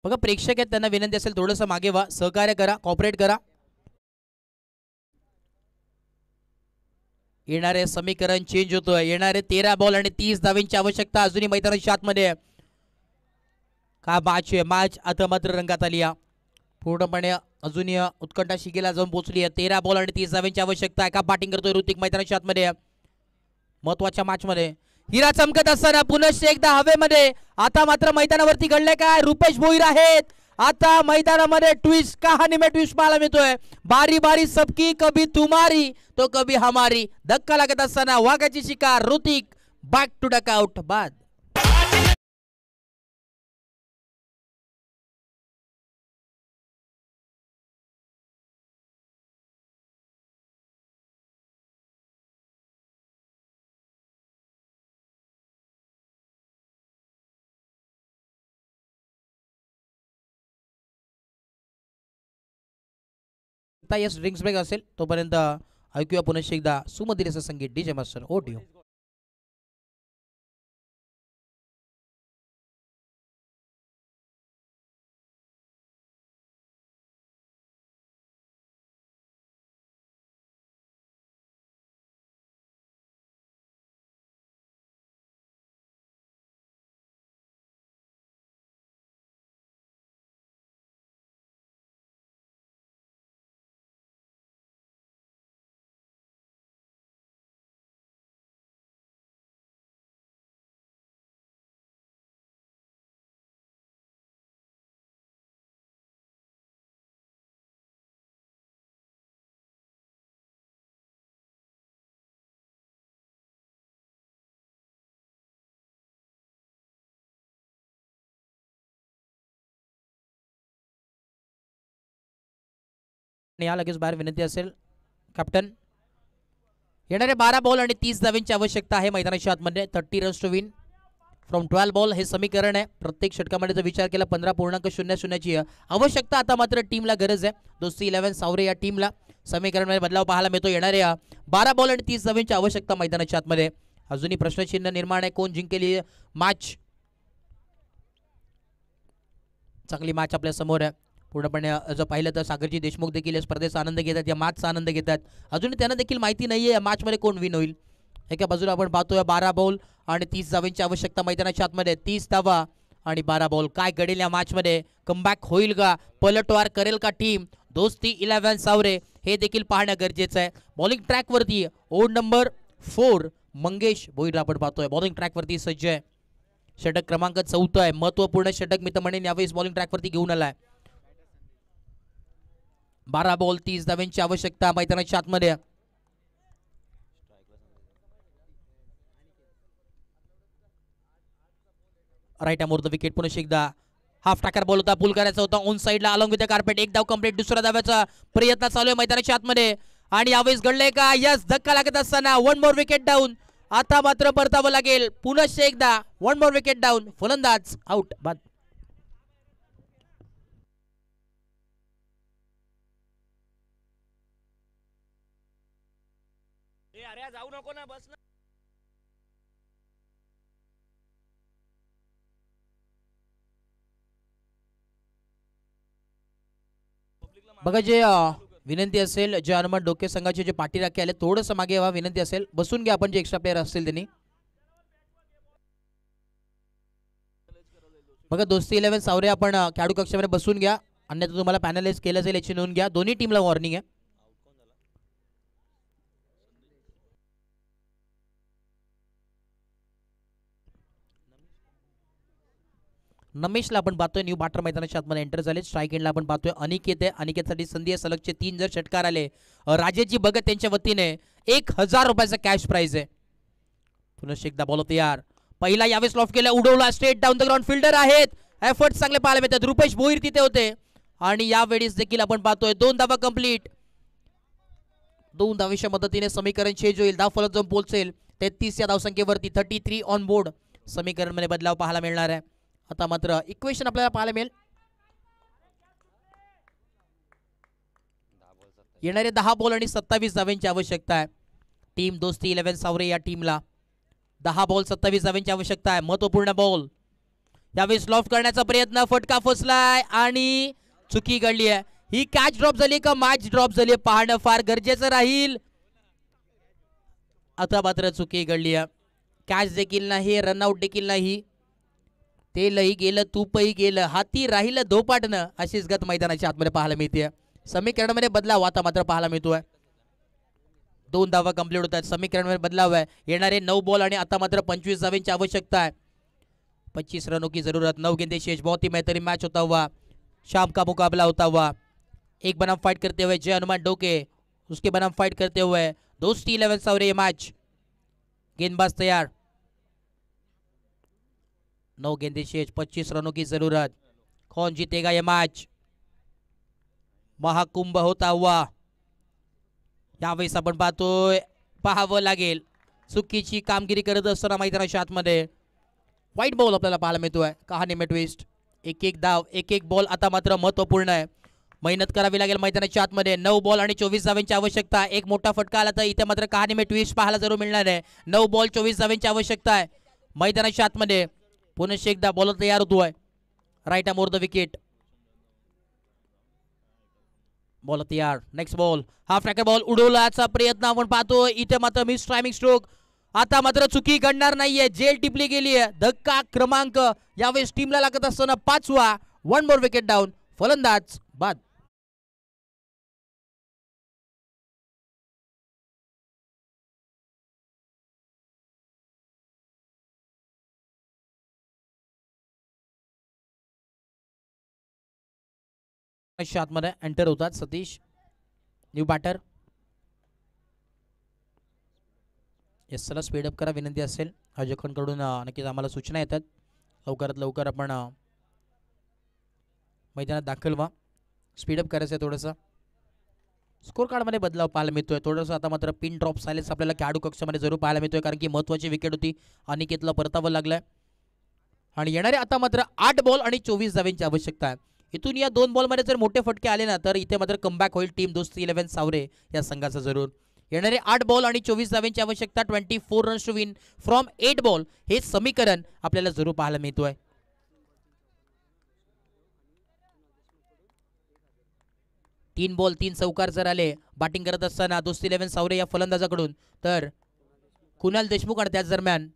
बघा प्रेक्षक आहेत त्यांना विनंती असेल थोडंसं मागे व्हा. सहकार्य करा. कॉपरेट करा. येणारे समीकरण चेंज होतोय. येणारे 13 बॉल आणि 30 धावेंची आवश्यकता अजूनही मैदानाच्या आतमध्ये. का मॅच आहे. मॅच आता मात्र रंगात आली आहे. पूर्णपणे अजूनही उत्कंठा शिगेला जाऊन पोहोचली आहे. 13 बॉल आणि 30 धावेंची आवश्यकता आहे. का बॅटिंग करतोय ऋतिक मैदानाच्या आतमध्ये. महत्वाच्या मॅच मध्ये हिरा चमकत असताना पुनश्च एकदा हवेमध्ये. आता मात्र मैदानावरती घडले काय. रुपेश भोईर आहेत. आता मैदानामध्ये ट्विस्ट कहाणी में ट्विस्ट पाहायला मिळतोय. बारी बारी सबकी कभी तुम्हारी तो कभी हमारी. धक्का लागत असताना वाघाची शिकार ऋतिक. बॅक टू डकआउट बाद. आता यस ड्रिंक्स ब्रेक असेल तोपर्यंत ऐकूया पुनश्च एकदा सुमधुर असं संगीत. DJ master audio. या लगेच बाहेर विनंती असेल कॅप्टन. येणारे 12 बॉल आणि 30 धावेंची आवश्यकता आहे मैदानाच्या आतमध्ये. 30 runs to win from 12 ball हे समीकरण आहे. प्रत्येक षटकामध्ये जर विचार केला 15.00 ची आवश्यकता आता मात्र टीमला गरज आहे. दोस्ती 11 सावरे या टीमला समीकरणमध्ये बदलाव पाहायला मिळतो. येणारे 12 बॉल आणि 30 धावेंची आवश्यकता मैदानाच्या आतमध्ये. अजूनही प्रश्नचिन्ह निर्माण आहे. कोण जिंकेल मॅच. चांगली मॅच आपल्या समोर आहे. पूर्णपणे जर पाहिलं तर सागरजी देशमुख देखील या स्पर्धेचा आनंद घेतात. या मॅचचा आनंद घेतात. अजूनही त्यांना देखील माहिती नाहीये या मॅचमध्ये कोण विन होईल. एका बाजूला आपण पाहतोय 12 बॉल आणि 30 धावेंची आवश्यकता मैदानाच्या आतमध्ये. 30 धावा आणि 12 बॉल. काय घडेल या मॅचमध्ये. कमबॅक होईल का. पलटवार करेल का टीम दोस्ती 11 सावरे हे देखील पाहणं गरजेचं आहे. बॉलिंग ट्रॅकवरती ओड नंबर 4 मंगेश भोईर आपण पाहतोय. बॉलिंग ट्रॅकवरती सज्ज आहे. षटक क्रमांक 14 आहे. महत्वपूर्ण षटक मी तर म्हणेन यावेळेस बॉलिंग ट्रॅकवरती घेऊन आलाय. 12 बॉल 30 धावेंची आवश्यकता मैदानाच्या आतमध्ये. Right arm over the wicket. पुन्हा एकदा हाफ टाकर बॉल होता. पुल करायचा होता ऑन साइडला अलॉंग विथ द कार्पेट. एक धाव कंप्लीट. दुसऱ्या धाव्याचा प्रयत्न चालू आहे मैदानाच्या आतमध्ये आणि यावेळेस घडलंय का. यस धक्का लागत असताना 1 मोर विकेट डाऊन. आता मात्र परतावं लागेल. पुन्हा एकदा 1 मोर विकेट डाऊन. फलंदाज आउट बाद. अरे जाऊ नको ना बस ना. बघा जे विनंती असेल जे हनुमान डोके संघाचे जे पाठी राखे आले थोडंसं मागे यावं विनंती असेल. बसून घ्या आपण जे एक्स्ट्रा प्लेयर असतील त्यांनी. बघा दोस्ती 11 सावरे आपण खेळाडू कक्षामध्ये बसून घ्या अन्यथा तुम्हाला पॅनलाइज केलं जाईल याची नोंद घ्या. दोन्ही टीमला वॉर्निंग आहे. नमेशला आपण पाहतोय न्यू बाटर मैदानाच्या आतमध्ये एंटर झाले. स्ट्राईक एंडला आपण पाहतोय अनिकेत आहे. अनिकेतसाठी संधी आहे. सलगचे 3 जर षटकार आले राजेशजी भगत त्यांच्या वतीने 1000 रुपयाचा कॅश प्राइज आहे. पुन्हा एकदा बॉल तयार. पहिला यावेळेस लॉफ केला उडवला straight down the ground. Fielder आहेत. एफर्ट चांगले पाहायला मिळतात. रुपेश भोईर तिथे होते आणि यावेळेस देखील आपण पाहतोय 2 धावा कंप्लीट. 2 धावेच्या मदतीने समीकरण चेंज होईल. धाव फलक जाऊन पोहोचेल 33 या धावसंख्येवरती. 33 ऑन बोर्ड. समीकरण मध्ये बदलाव पाहायला मिळणार आहे. आता मात्र इक्वेशन आपल्याला पाहायला मिळेल. येणारे 10 बॉल आणि 27 धावांची आवश्यकता आहे. टीम दोस्ती 11 सावरे या टीमला 10 बॉल 27 धावांची आवश्यकता आहे. महत्वपूर्ण बॉल यावेळेस लॉफ्ट करण्याचा प्रयत्न. फटका फसलाय आणि चुकी घडली आहे. ही कॅच ड्रॉप झाली का मॅच ड्रॉप झाली पाहणं फार गरजेचं राहील. आता मात्र चुकी घडली आहे. कॅच देखील नाही रनआउट देखील नाही. तेलही गेलं तूपही गेलं हाती राहिलं धोपाटणं अशीच गत मैदानाच्या आतमध्ये पाहायला मिळते. समीकरणामध्ये बदलाव आता मात्र पाहायला मिळतोय. 2 धावा कंप्लीट होत आहेत. समीकरणामध्ये बदलाव आहे. येणारे 9 बॉल आणि आता मात्र 25 धावांची आवश्यकता है. 25 रनों की जरूरत. 9 गेंदे शेष. बहुत ही बेहतरीन मैच होता हुआ शाम का मुकाबला होता हुआ. एक बनाम फाइट करते हुए जय हनुमान डोके उसके बनाम फाइट करते हुए दोस्ती 11 सावरे ये मैच. गेंदबाज तैयार. 9 गेंदे शेष. 25 रनों की जरूरत. कौन जीतेगा ये मैच. महाकुंभ होता हुआ यावेळेस आपण पाहतोय पाहावं लागेल. चुकीची कामगिरी करत असताना मैदानाच्या आतमध्ये व्हाईट बॉल आपल्याला पाहायला मिळतोय. कहाणी में ट्विस्ट. एक धाव एक बॉल आता मात्र महत्वपूर्ण आहे. मेहनत करावी लागेल मैदानाच्या आतमध्ये. 9 बॉल आणि 24 धावांची आवश्यकता. एक मोठा फटका आला तर इथे मात्र कहाणी में ट्विस्ट पाहायला जरूर मिळणार आहे. 9 बॉल 24 धावांची आवश्यकता आहे मैदानाच्या आतमध्ये. पुन्हा एकदा बॉलर तयार होतोय. Right arm over the wicket. Ball तयार. नेक्स्ट बॉल हा ट्रॅकर बॉल उडवण्याचा प्रयत्न आपण पाहतोय. इथे मात्र मिस टायमिंग स्ट्रोक. आता मात्र चुकी घडणार नाहीये. जेल टिपली गेली आहे. धक्का क्रमांक यावेळेस टीमला लागत असताना 5वा. 1 मोर विकेट डाऊन. फलंदाज बाद. आतमध्ये एंटर होतात सतीश न्यू बॅटर. येस चला स्पीडअप करा विनंती असेल. आयोजकांकडून नक्कीच आम्हाला सूचना येतात. लवकरात लवकर आपण मैदानात दाखल व्हा. स्पीडअप करायचं आहे थोडंसं. स्कोर कार्डमध्ये बदलाव पाहायला मिळतोय. थोडंसं आता मात्र पिन ड्रॉप सायलेन्स आपल्याला खेळाडू कक्षामध्ये जरूर पाहायला मिळतोय कारण की महत्त्वाची विकेट होती. अनिकेतला परतावं लागलंय आणि येणारे आता मात्र 8 बॉल आणि 24 धावांची आवश्यकता आहे. इथून या 2 बॉलमध्ये जर मोठे फटके आले ना तर इथे मात्र कमबॅक होईल टीम दोस्ती 11 सावरे या संघाचा जरूर. येणारे 8 बॉल आणि 24 धावांची आवश्यकता. 24 runs to win from 8 ball हे समीकरण आपल्याला जरूर पाहायला मिळतोय. तीन बॉल 3 चौकार जर आले बॅटिंग करत असताना दोस्ती 11 सावरे या फलंदाजाकडून तर कुणाल देशमुख आणि त्याच दरम्यान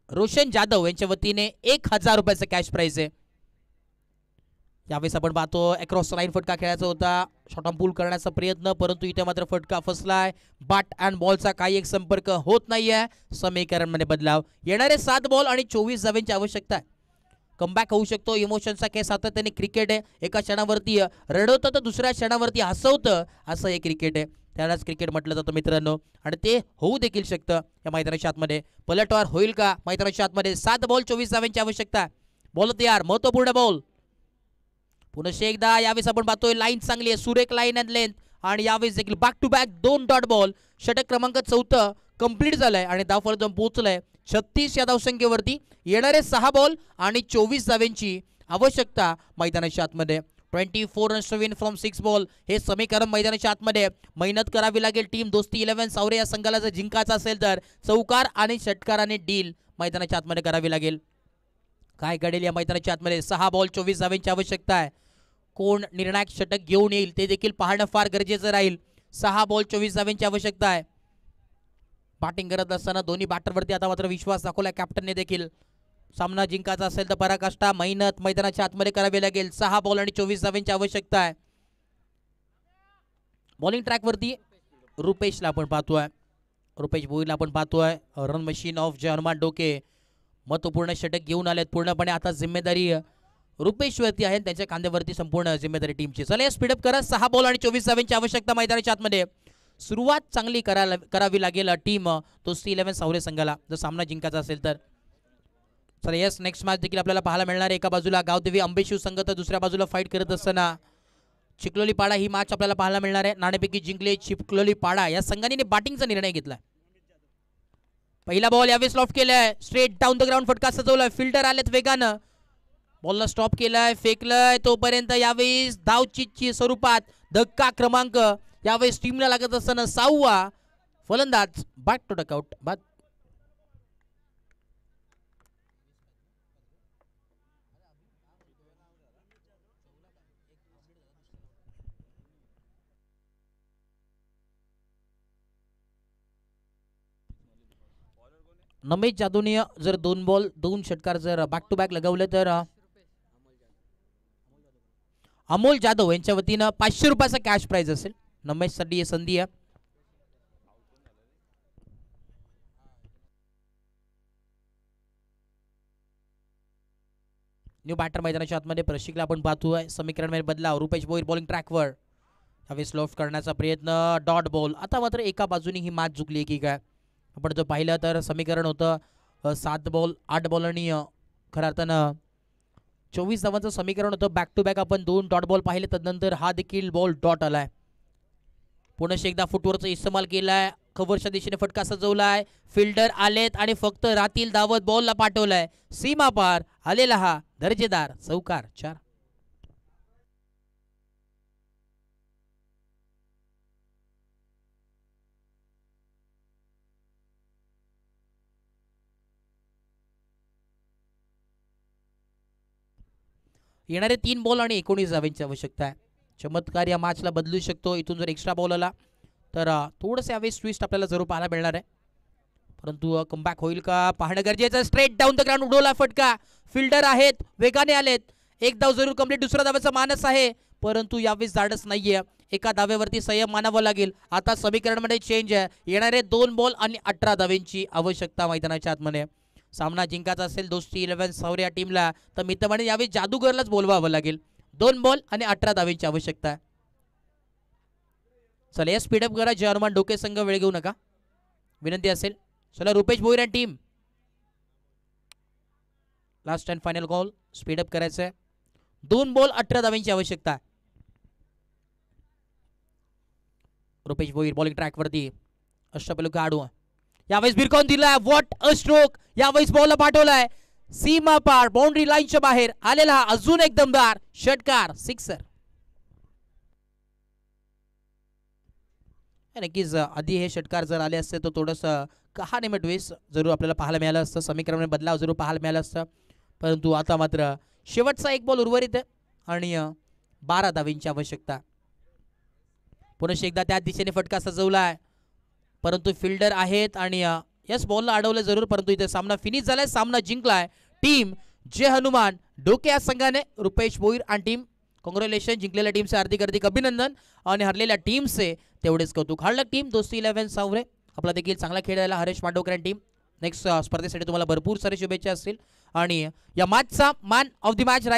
रोशन जाधव यांच्या वतीने 1000 रुपयाचा कॅश प्राइज आहे. यावेळेस आपण पाहतो अक्रॉस लाईन फटका खेळायचा होता. शॉर्ट ऑन पूल करण्याचा प्रयत्न परंतु इथे मात्र फटका फसलाय. बॅट अँड बॉलचा काही एक संपर्क होत नाहीये. समीकरणमध्ये बदलाव. येणारे 7 बॉल आणि 24 धावांची आवश्यकता आहे. कमबॅक होऊ शकतो. इमोशनचा केस सातत्याने क्रिकेट आहे. एका क्षणावरती रडवतं तर दुसऱ्या क्षणावरती हसवतं असं हे क्रिकेट आहे. त्यालाच क्रिकेट म्हटलं जातं मित्रांनो आणि ते होऊ देखील शकतं या मैदानाच्या आतमध्ये. पलटवार होईल का मैदानाच्या आतमध्ये. 7 बॉल 24 धावांची आवश्यकता. बॉल तयार. महत्वपूर्ण बॉल. पुन्हा एकदा यावेळेस आपण पाहतोय लाईन चांगली आहे. सुरेख लाईन अँड लेंथ आणि यावेळेस देखील back to back 2 dot ball. षटक क्रमांक 4 कंप्लीट झालाय आणि धावफलक जाऊन पोहोचलाय 36 या धावसंख्येवरती. येणारे 6 बॉल आणि 24 धावांची आवश्यकता मैदानाच्या आतमध्ये. 24 runs to win from 6 ball हे समीकरण मैदानाच्या आतमध्ये. मेहनत करावी लागेल टीम दोस्ती 11 सावरे या संघाला जर जिंकायचं असेल तर चौकार आणि षटकाराने डील मैदानाच्या आतमध्ये करावी लागेल. काय घडेल या मैदानाच्या आतमध्ये. 6 बॉल 24 धावांची आवश्यकता आहे. कोण निर्णायक षटक घेऊन येईल ते देखील पाहणं फार गरजेचं राहील. 6 बॉल 24 धावांची आवश्यकता आहे. बॅटिंग करत असताना दोन्ही बॅटरवरती आता मात्र विश्वास दाखवला कॅप्टनने देखील. सामना जिंकायचा असेल तर पराकाष्ठा मेहनत मैदानाच्या आतमध्ये करावी लागेल. 6 बॉल आणि 24 धावांची आवश्यकता आहे. बॉलिंग ट्रॅकवरती रुपेशला आपण पाहतोय, रुपेश भोईरला आपण पाहतोय. रन मशीन ऑफ जय हनुमान डोके महत्वपूर्ण षटक घेऊन आलेत. पूर्णपणे आता जिम्मेदारी रुपेशवरती आहे, त्यांच्या खांद्यावरती संपूर्ण जिम्मेदारी टीमची. चला स्पीडअप करा. 6 बॉल आणि 24 धावांची आवश्यकता मैदानाच्या आतमध्ये. सुरुवात चांगली करावी लागेल टीम दोस्ती 11 सावरे संघाला जर सामना जिंकायचा असेल तर. चला यस नेक्स्ट मॅच देखील आपल्याला पाहायला मिळणार आहे. एका बाजूला गावदेवी अंबेशिव संघ तर दुसऱ्या बाजूला फाईट करत असताना चिखलोली पाडा ही मॅच आपल्याला पाहायला मिळणार आहे. नाणेफेकी जिंकले चिखलोली पाडा या संघाने बॅटिंगचा निर्णय घेतलाय. पहिला बॉल यावेळेस लॉफ्ट केलाय, स्ट्रेट डाऊन द ग्राउंड फटका सजवलाय. फिल्डर आलेत वेगानं, बॉलला स्टॉप केलाय, फेकलाय तोपर्यंत यावेळेस धावचीची स्वरूपात धक्का क्रमांक यावेळेस टीमला लागत असताना 6वा फलंदाज बॅक टू डकआउट. बाद नमेश जाधवने जर 2 बॉल 2 षटकार जर बॅक टू बॅक लगवले तर अमोल जाधव यांच्या वतीनं 500 रुपयाचा कॅश प्राइज असेल. नमेशसाठी ही संधी आहे. न्यू बॅटर मैदानाच्या आतमध्ये प्रशिक्षक आपण पाहतोय. समीकरणमध्ये बदलाव. रुपेश भोईर बॉलिंग ट्रॅकवर यावेळेस लॉफ्ट करण्याचा प्रयत्न, डॉट बॉल. आता मात्र एका बाजूने ही मॅच झुकली की काय. आपण जर पाहिलं तर समीकरण होतं 7 बॉल 8 बॉल आणि खऱ्या अर्थानं 24 धावांचं समीकरण होतं. बॅक टू बॅक आपण 2 डॉट बॉल पाहिले, तदनंतर हा देखील बॉल डॉट आलाय. पुन्हा एकदा फुटवरचा इस्तेमाल केलाय, कव्हरच्या दिशेने फटका सजवलाय. फिल्डर आलेत आणि फक्त रातील धावत बॉलला पाठवलाय. सीमा पार आलेला हा दर्जेदार चौकार. 4 येणारे 3 बॉल आणि 19 धावांची आवश्यकता आहे. चमत्कार या मॅचला बदलू शकतो. इथून जर एक्स्ट्रा बॉल आला तर थोडंसं यावेळेस ट्विस्ट आपल्याला जरूर पाहायला मिळणार आहे, परंतु कमबॅक होईल का पाहणं गरजेचं. स्ट्रेट डाऊन द ग्राउंड उडवला फटका. फिल्डर आहेत, वेगाने आलेत. एक धाव जरूर कंप्लीट. दुसऱ्या धावाचा मानस आहे, परंतु यावेळेस धाडस नाहीये. एका धावेवरती संयम मानावा लागेल. आता समीकरणमध्ये चेंज आहे. येणारे 2 बॉल आणि 18 धावांची आवश्यकता मैदानाच्या आतमध्ये. सामना जिंकायचा असेल दोस्ती 11 सावरे या टीमला तर मित्रमंडळी यावेळी जादूगरलाच बोलवावं लागेल. 2 बॉल आणि 18 धावांची आवश्यकता आहे. चला या स्पीडअप करा. जय हनुमान डोके संघ वेळ घेऊ नका, विनंती असेल. चला रुपेश भोईर आणि team last and final call. Speed up करायचं आहे. 2 बॉल 18 धावांची आवश्यकता आहे. रुपेश भोईर बॉलिंग ट्रॅकवरती अष्टपैलू खेळाडू यावेळेस भिरकावून दिलाय. What a stroke. यावेळेस बॉलला पाठवलाय सीमा पार बाउंड्री लाईनच्या बाहेर आलेला हा अजून एक दमदार षटकार. 6 नक्कीच आधी हे षटकार जर आले असते तर थोडंसं कहाणी ट्विस्ट जरूर आपल्याला पाहायला मिळालं असतं. समीकरण बदलाव जरूर पाहायला मिळालं असतं, परंतु आता मात्र शेवटचा 1 बॉल उर्वरित आहे आणि 12 धावांची आवश्यकता. पुन्हा एकदा त्या दिशेने फटका सजवलाय, परंतु फिल्डर आहेत आणि यस बॉलला अडवलं जरूर, परंतु इथे सामना फिनिश झालाय. सामना जिंकलाय टीम जय हनुमान डोके या संघाने. रुपेश भोईर आणि टीम कॉंग्रॅच्युलेशन. जिंकलेल्या टीमचे हार्दिक हार्दिक अभिनंदन आणि हरलेल्या टीमचे तेवढेच कौतुक. हरलक टीम दोस्ती 11 सावरे आपला देखील चांगला खेळ राहिला. हरेश मांडवकर आणि टीम नेक्स्ट स्पर्धेसाठी तुम्हाला भरपूर सारे शुभेच्छा असतील आणि या मॅचचा मॅन ऑफ द मॅच